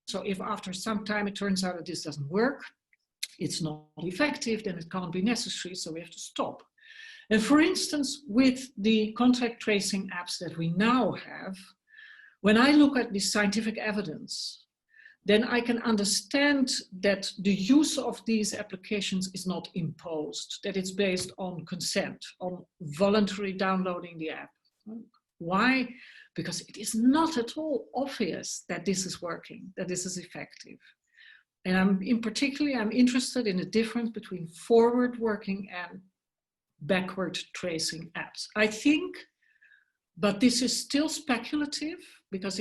So if after some time it turns out that this doesn't work, it's not effective, then it can't be necessary, so we have to stop. And for instance, with the contact tracing apps that we now have, when I look at the scientific evidence, then I can understand that the use of these applications is not imposed, that it's based on consent, on voluntary downloading the app. Why? Because it is not at all obvious that this is working, that this is effective. And I'm interested in the difference between forward working and backward tracing apps. I think, but this is still speculative because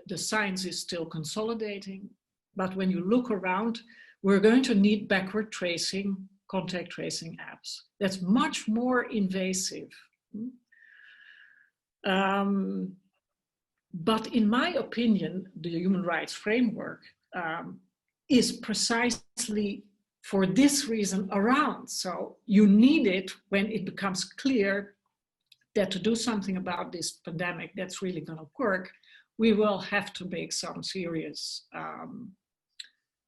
the science is still consolidating. But when you look around, we're going to need backward tracing, contact tracing apps. That's much more invasive. But in my opinion, the human rights framework is precisely for this reason around. So you need it when it becomes clear that to do something about this pandemic that's really going to work, we will have to make some serious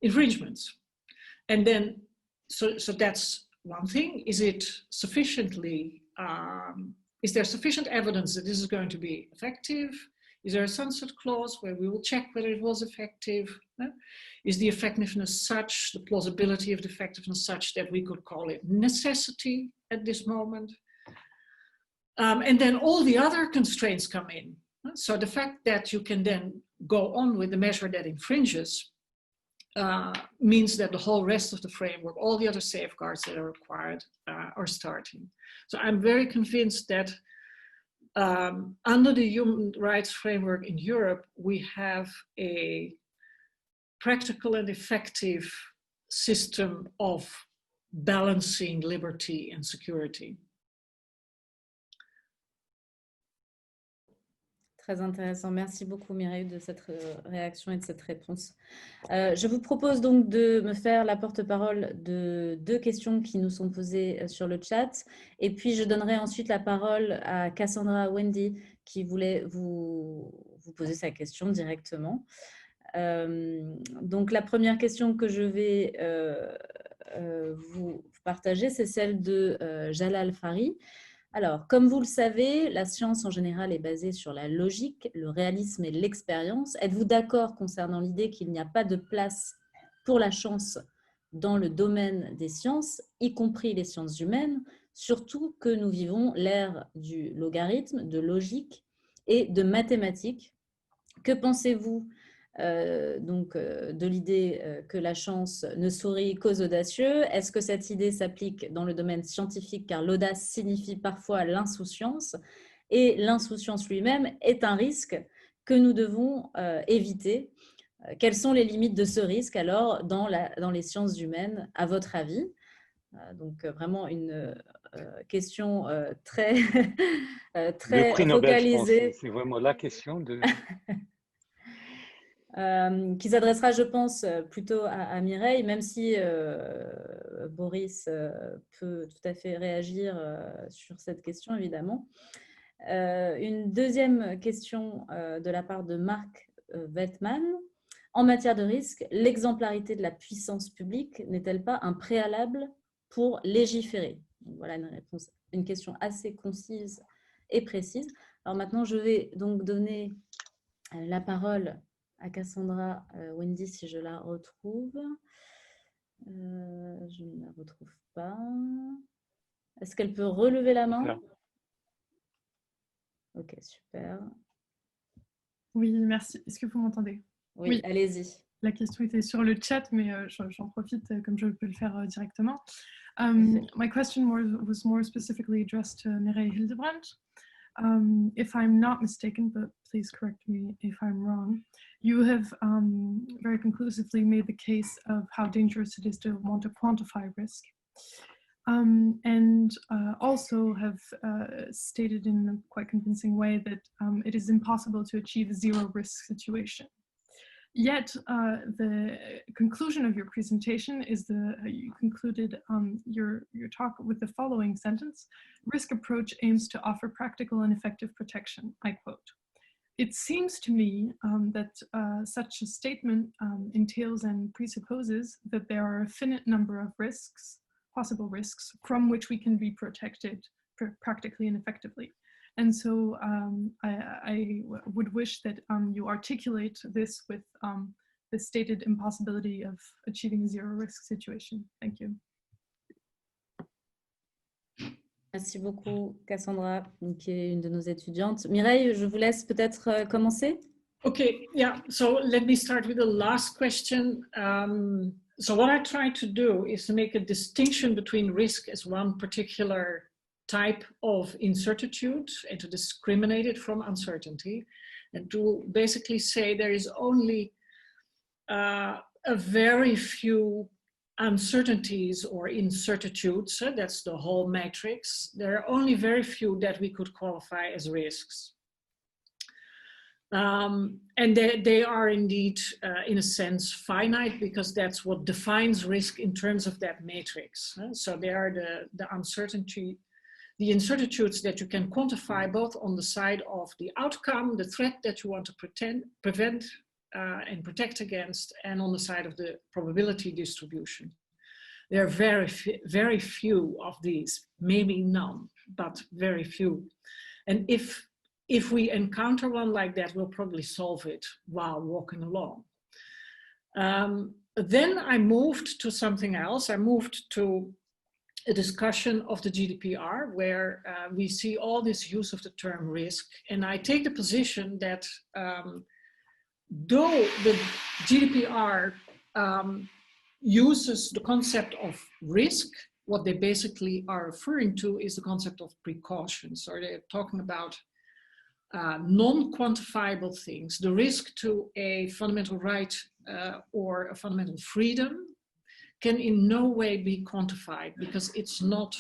infringements. And then, so that's one thing. Is it sufficiently, is there sufficient evidence that this is going to be effective? Is there a sunset clause where we will check whether it was effective? Is the effectiveness such, the plausibility of the effectiveness such that we could call it necessity at this moment? And then all the other constraints come in. So the fact that you can then go on with the measure that infringes means that the whole rest of the framework, all the other safeguards that are required are starting. So I'm very convinced that under the human rights framework in Europe, we have a practical and effective system of balancing liberty and security. Très intéressant. Merci beaucoup, Mireille, de cette réaction et de cette réponse. Je vous propose donc de me faire la porte-parole de 2 questions qui nous sont posées sur le chat. Et puis, je donnerai ensuite la parole à Cassandra Wendy qui voulait vous poser sa question directement. Donc, la première question que je vais vous partager, c'est celle de Jalal Fari. Alors, comme vous le savez, la science en général est basée sur la logique, le réalisme et l'expérience. Êtes-vous d'accord concernant l'idée qu'il n'y a pas de place pour la chance dans le domaine des sciences, y compris les sciences humaines, surtout que nous vivons l'ère du logarithme, de logique et de mathématiques? Que pensez-vous de l'idée que la chance ne sourit qu'aux audacieux? Est-ce que cette idée s'applique dans le domaine scientifique car l'audace signifie parfois l'insouciance et l'insouciance lui-même est un risque que nous devons éviter? Quelles sont les limites de ce risque alors dans les sciences humaines à votre avis? Donc vraiment une question très, très focalisée. C'est vraiment la question de... qui s'adressera, je pense, plutôt à Mireille, même si Boris peut tout à fait réagir sur cette question, évidemment. Une deuxième question de la part de Marc Wettmann. En matière de risque, l'exemplarité de la puissance publique n'est-elle pas un préalable pour légiférer? Voilà une question assez concise et précise. Alors maintenant, je vais donc donner la parole à Cassandra Wendy, si je la retrouve. Je ne la retrouve pas. Est-ce qu'elle peut relever la main? Ok, super. Oui, merci. Est-ce que vous m'entendez? Oui. Allez-y. La question était sur le chat, mais j'en profite comme je peux le faire directement. My question was more specifically addressed to Mireille Hildebrandt. If I'm not mistaken, but please correct me if I'm wrong, you have very conclusively made the case of how dangerous it is to want to quantify risk, and also have stated in a quite convincing way that it is impossible to achieve a zero risk situation. Yet the conclusion of your presentation is you concluded your talk with the following sentence: risk approach aims to offer practical and effective protection, I quote. It seems to me that such a statement entails and presupposes that there are a finite number of risks, possible risks, from which we can be protected practically and effectively. And so I would wish that you articulate this with the stated impossibility of achieving a zero risk situation. Thank you. Merci beaucoup, Cassandra, qui est une de nos étudiantes. Mireille, je vous laisse peut-être commencer. Okay, yeah, so let me start with the last question. So what I try to do is to make a distinction between risk as one particular type of incertitude and to discriminate it from uncertainty, and to basically say there is only a very few uncertainties or incertitudes. That's the whole matrix. There are only very few that we could qualify as risks. And they are indeed, in a sense, finite, because that's what defines risk in terms of that matrix. So they are the uncertainty, the incertitudes that you can quantify both on the side of the outcome, the threat that you want to prevent and protect against, and on the side of the probability distribution. There are very few of these, maybe none, but very few. And if we encounter one like that, we'll probably solve it while walking along. Then I moved to something else. I moved to a discussion of the GDPR, where we see all this use of the term risk. And I take the position that though the GDPR uses the concept of risk, what they basically are referring to is the concept of precautions. So they're talking about non-quantifiable things. The risk to a fundamental right or a fundamental freedom can in no way be quantified, because it's not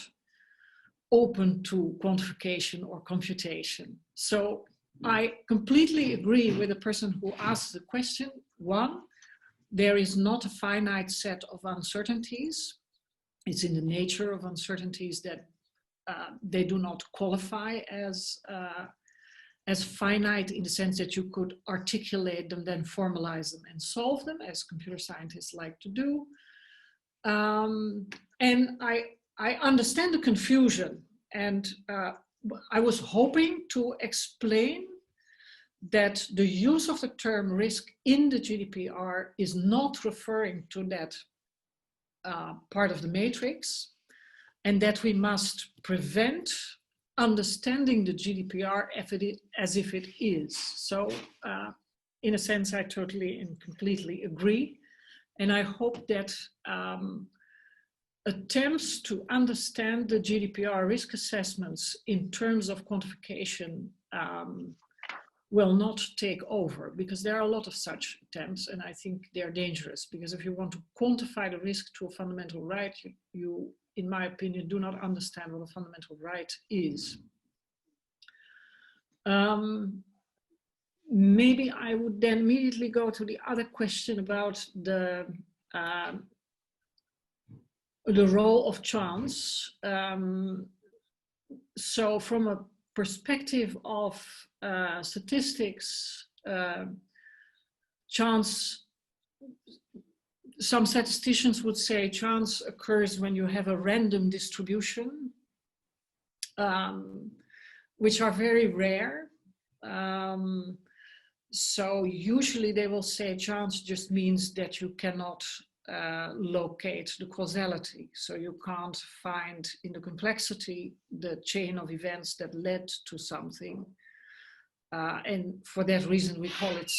open to quantification or computation. So I completely agree with the person who asked the question. One, there is not a finite set of uncertainties. It's in the nature of uncertainties that they do not qualify as finite, in the sense that you could articulate them, then formalize them and solve them, as computer scientists like to do. And I understand the confusion, and I was hoping to explain that the use of the term risk in the GDPR is not referring to that part of the matrix, and that we must prevent understanding the GDPR as if it is. So in a sense, I totally and completely agree. And I hope that attempts to understand the GDPR risk assessments in terms of quantification will not take over, because there are a lot of such attempts, and I think they're dangerous, because if you want to quantify the risk to a fundamental right, you in my opinion, do not understand what a fundamental right is. Maybe I would then immediately go to the other question about the role of chance. So from a perspective of statistics, chance, some statisticians would say chance occurs when you have a random distribution, which are very rare. So usually they will say chance just means that you cannot locate the causality. So you can't find in the complexity the chain of events that led to something. And for that reason, we call it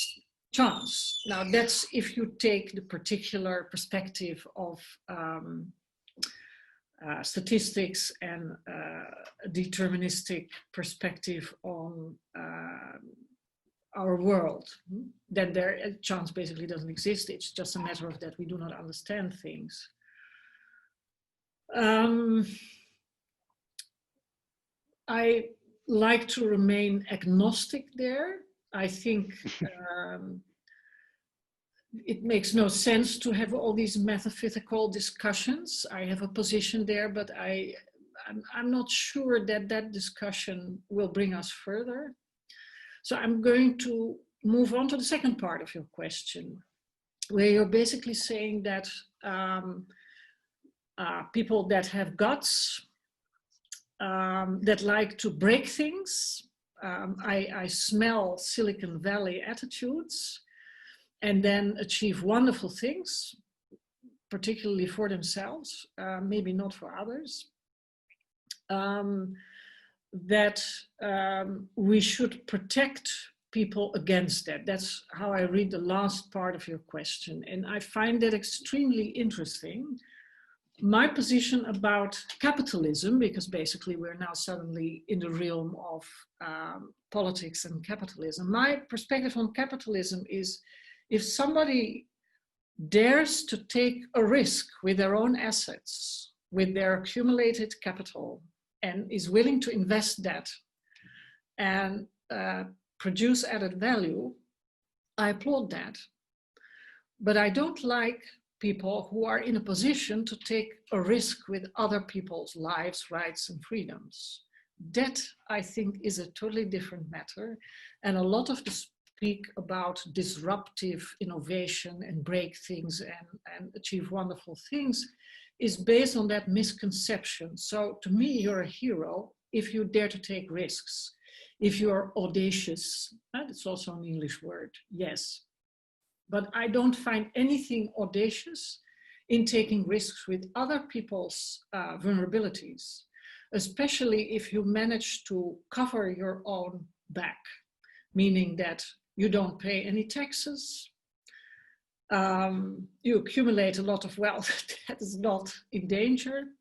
chance. Now that's if you take the particular perspective of statistics and a deterministic perspective on our world, then chance basically doesn't exist. It's just a matter of that we do not understand things. I like to remain agnostic there. I think it makes no sense to have all these metaphysical discussions. I have a position there, but I'm not sure that that discussion will bring us further. So I'm going to move on to the second part of your question, where you're basically saying that people that have guts, that like to break things, I smell Silicon Valley attitudes, and then achieve wonderful things, particularly for themselves, maybe not for others. That we should protect people against that. That's how I read the last part of your question. And I find that extremely interesting. My position about capitalism, because basically we're now suddenly in the realm of politics and capitalism. My perspective on capitalism is, if somebody dares to take a risk with their own assets, with their accumulated capital, and is willing to invest that and produce added value, I applaud that. But I don't like people who are in a position to take a risk with other people's lives, rights, and freedoms. That, I think, is a totally different matter. And a lot of the speak about disruptive innovation and break things and achieve wonderful things is based on that misconception. So to me, you're a hero if you dare to take risks. If you're audacious, that's also an English word, yes. But I don't find anything audacious in taking risks with other people's vulnerabilities, especially if you manage to cover your own back, meaning that you don't pay any taxes, you accumulate a lot of wealth that is not in danger,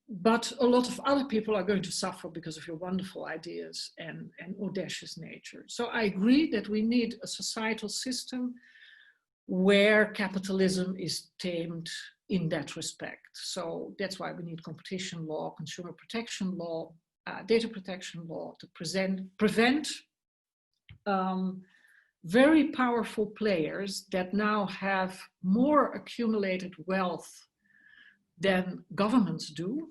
but a lot of other people are going to suffer because of your wonderful ideas and audacious nature. So I agree that we need a societal system where capitalism is tamed in that respect. So that's why we need competition law, consumer protection law, data protection law to prevent very powerful players that now have more accumulated wealth than governments do,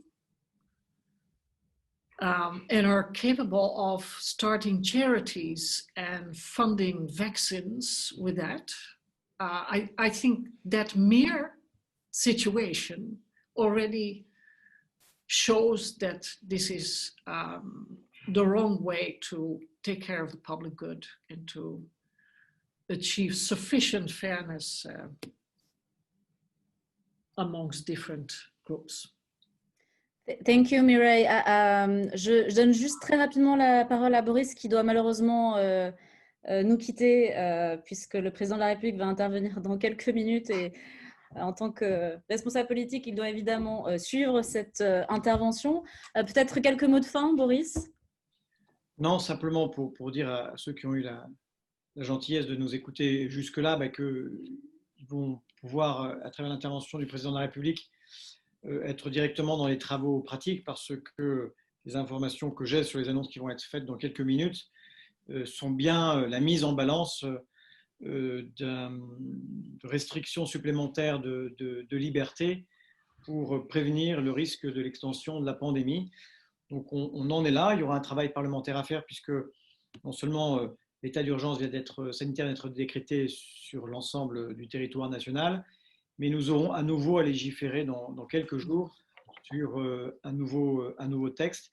and are capable of starting charities and funding vaccines with that. I think that mere situation already shows that this is the wrong way to take care of the public good and to achieve sufficient fairness amongst different groups. Thank you, Mireille. Je donne juste très rapidement la parole à Boris qui doit malheureusement nous quitter puisque le président de la République va intervenir dans quelques minutes et en tant que responsable politique, il doit évidemment suivre cette intervention. Peut-être quelques mots de fin, Boris? Non, simplement pour dire à ceux qui ont eu la gentillesse de nous écouter jusque-là qu'ils vont pouvoir, à travers l'intervention du président de la République, être directement dans les travaux pratiques parce que les informations que j'ai sur les annonces qui vont être faites dans quelques minutes sont bien la mise en balance de restrictions supplémentaires de liberté pour prévenir le risque de l'extension de la pandémie. Donc on en est là, il y aura un travail parlementaire à faire puisque non seulement l'état d'urgence sanitaire vient d'être décrété sur l'ensemble du territoire national, mais nous aurons à nouveau à légiférer dans quelques jours sur un nouveau texte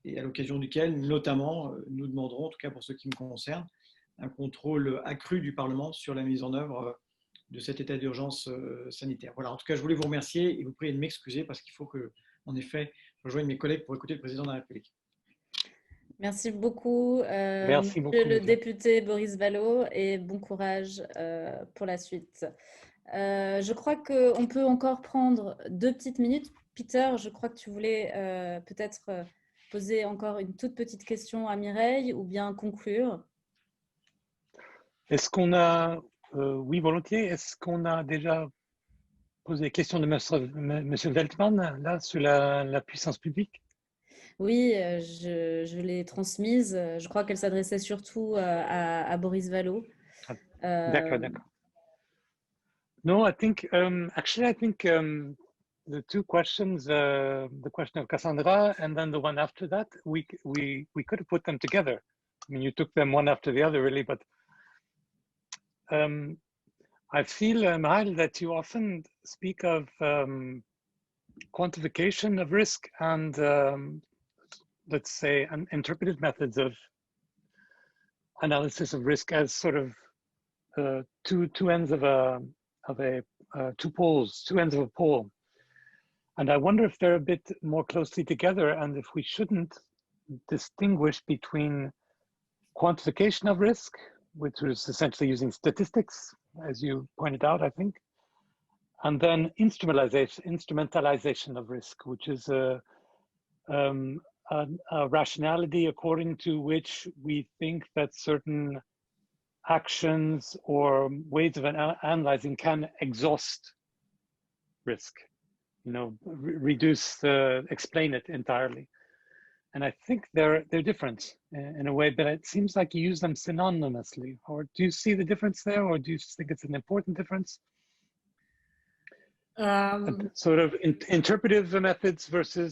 et à l'occasion duquel, notamment, nous demanderons, en tout cas pour ce qui me concerne, un contrôle accru du Parlement sur la mise en œuvre de cet état d'urgence sanitaire. Voilà, en tout cas, je voulais vous remercier et vous prier de m'excuser parce qu'il faut que, en effet, je rejoigne mes collègues pour écouter le président de la République. Merci beaucoup, Merci beaucoup, monsieur le député Boris Vallaud, et bon courage pour la suite. Je crois qu'on peut encore prendre 2 petites minutes. Peter, je crois que tu voulais peut-être poser encore une toute petite question à Mireille ou bien conclure. Est-ce qu'on a, oui volontiers, est-ce qu'on a déjà posé des questions de monsieur Veltman là sur la puissance publique? Oui, je l'ai transmise. Je crois qu'elle s'adressait surtout à Boris Vallaud. D'accord. No, I think actually I think the 2 questions, the question of Cassandra and then the one after that, we could have put them together. I mean, you took them one after the other, really, but I feel, Mireille, that you often speak of quantification of risk and let's say interpretive methods of analysis of risk as sort of two ends of two poles, two ends of a pole. And I wonder if they're a bit more closely together and if we shouldn't distinguish between quantification of risk, which is essentially using statistics, as you pointed out, I think, and then instrumentalization of risk, which is a rationality according to which we think that certain actions or ways of analyzing can exhaust risk, you know, reduce, explain it entirely. And I think they're different in a way, but it seems like you use them synonymously. Or do you see the difference there, or do you think it's an important difference? Sort of interpretive methods versus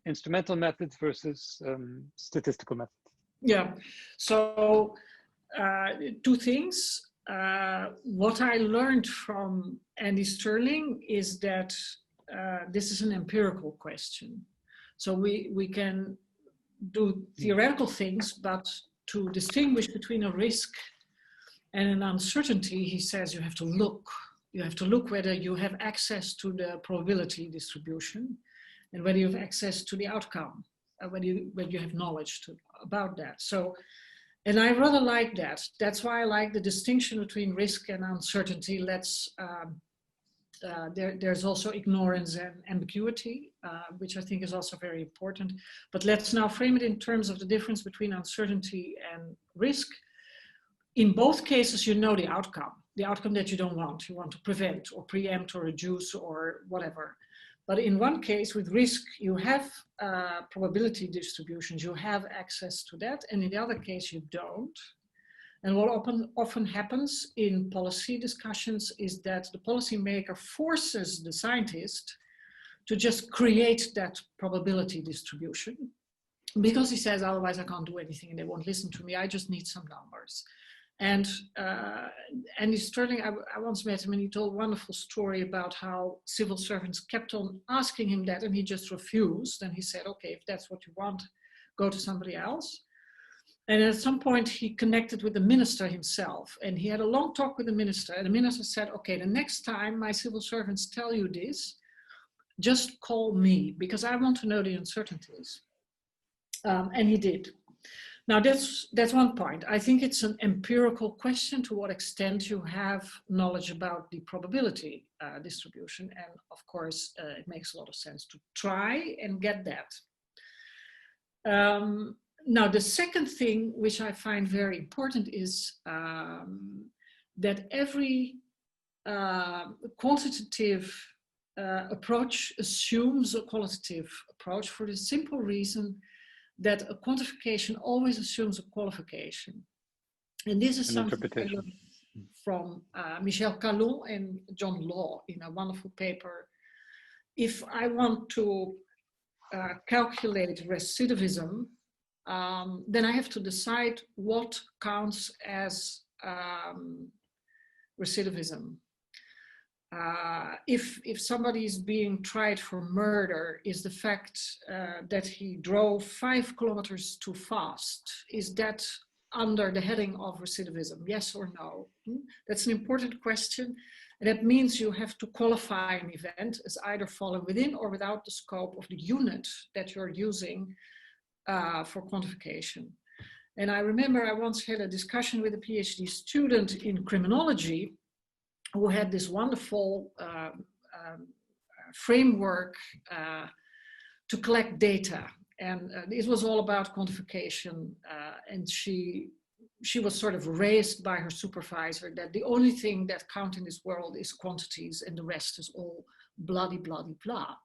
instrumental methods versus statistical methods. Yeah, so two things. What I learned from Andy Sterling is that this is an empirical question. So we can do theoretical things, but to distinguish between a risk and an uncertainty, he says you have to look. You have to look whether you have access to the probability distribution and whether you have access to the outcome, when you have knowledge about that. So, and I rather like that. That's why I like the distinction between risk and uncertainty. There's also ignorance and ambiguity, which I think is also very important. But let's now frame it in terms of the difference between uncertainty and risk. In both cases, you know the outcome that you don't want. You want to prevent or preempt or reduce or whatever. But in one case with risk, you have probability distributions, you have access to that. And in the other case, you don't. And what often happens in policy discussions is that the policymaker forces the scientist to just create that probability distribution because he says, otherwise I can't do anything and they won't listen to me. I just need some numbers. And Andy Sterling, I once met him and he told a wonderful story about how civil servants kept on asking him that and he just refused. And he said, okay, if that's what you want, go to somebody else. And at some point he connected with the minister himself and he had a long talk with the minister and the minister said, okay, the next time my civil servants tell you this, just call me because I want to know the uncertainties. And he did. Now that's one point. I think it's an empirical question to what extent you have knowledge about the probability distribution. And of course, it makes a lot of sense to try and get that. Now, the second thing, which I find very important is that every quantitative approach assumes a qualitative approach for the simple reason that a quantification always assumes a qualification. And this is something from Michel Calon and John Law in a wonderful paper. If I want to calculate recidivism, then I have to decide what counts as recidivism. If somebody is being tried for murder, is the fact that he drove 5 kilometers too fast, is that under the heading of recidivism, yes or no? That's an important question. And that means you have to qualify an event as either falling within or without the scope of the unit that you're using for quantification. And I remember I once had a discussion with a PhD student in criminology who had this wonderful framework to collect data. And it was all about quantification. And she was sort of raised by her supervisor that the only thing that counts in this world is quantities and the rest is all bloody, bloody, blah.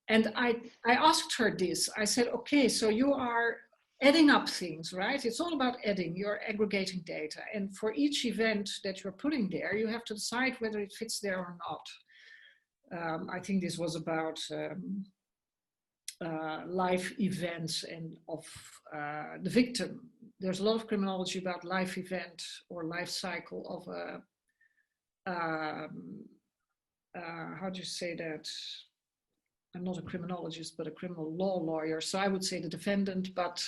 And I asked her this. I said, okay, so you are adding up things, right? It's all about adding. You're aggregating data. And for each event that you're putting there, you have to decide whether it fits there or not. I think this was about life events and of the victim. There's a lot of criminology about life event or life cycle of a, how do you say that? I'm not a criminologist, but a criminal law lawyer. So I would say the defendant, but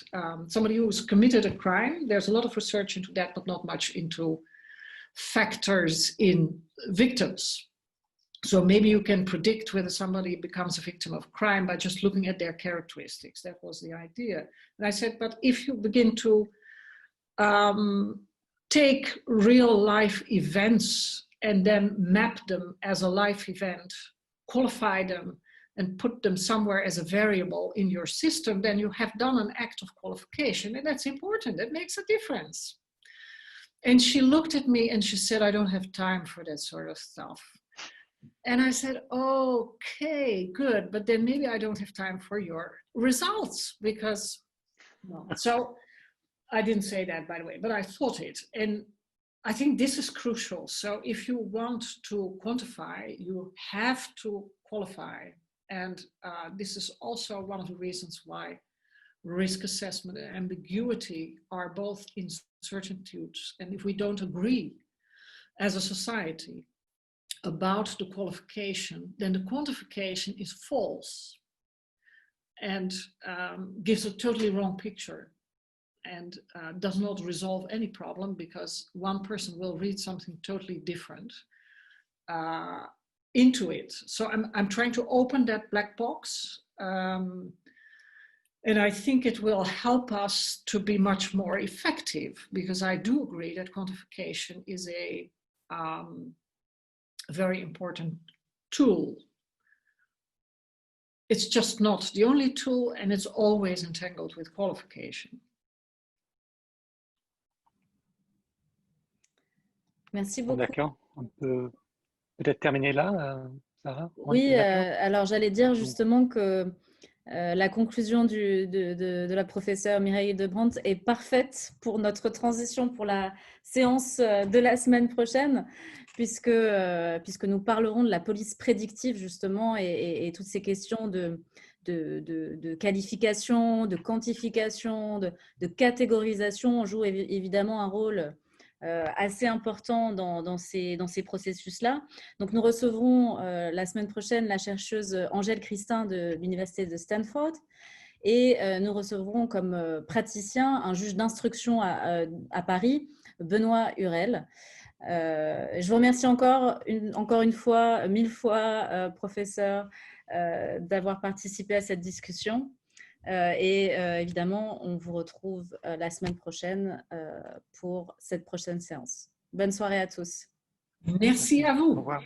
somebody who's committed a crime. There's a lot of research into that, but not much into factors in victims. So maybe you can predict whether somebody becomes a victim of crime by just looking at their characteristics. That was the idea. And I said, but if you begin to take real life events and then map them as a life event, qualify them, and put them somewhere as a variable in your system, then you have done an act of qualification, and that's important. That makes a difference. And she looked at me and she said, I don't have time for that sort of stuff. And I said, okay, good. But then maybe I don't have time for your results because, no. So I didn't say that, by the way, but I thought it. And I think this is crucial. So if you want to quantify, you have to qualify. And this is also one of the reasons why risk assessment and ambiguity are both incertitudes. And if we don't agree as a society about the qualification, then the quantification is false and gives a totally wrong picture and does not resolve any problem because one person will read something totally different into it. So I'm trying to open that black box. And I think it will help us to be much more effective because I do agree that quantification is a very important tool. It's just not the only tool and it's always entangled with qualification. Merci beaucoup. D'accord. On peut peut-être terminer là, Sarah? Oui, alors j'allais dire justement que la conclusion de la professeure Mireille Hildebrandt est parfaite pour notre transition pour la séance de la semaine prochaine, puisque nous parlerons de la police prédictive justement et toutes ces questions de qualification, de quantification, de catégorisation jouent évidemment un rôle assez important dans ces processus-là. Donc, nous recevrons la semaine prochaine la chercheuse Angèle Christin de l'Université de Stanford et nous recevrons comme praticien un juge d'instruction à Paris, Benoît Hurel. Je vous remercie encore une fois, 1000 fois, professeur, d'avoir participé à cette discussion. Évidemment, on vous retrouve la semaine prochaine pour cette prochaine séance. Bonne soirée à tous. Merci à vous. Au revoir.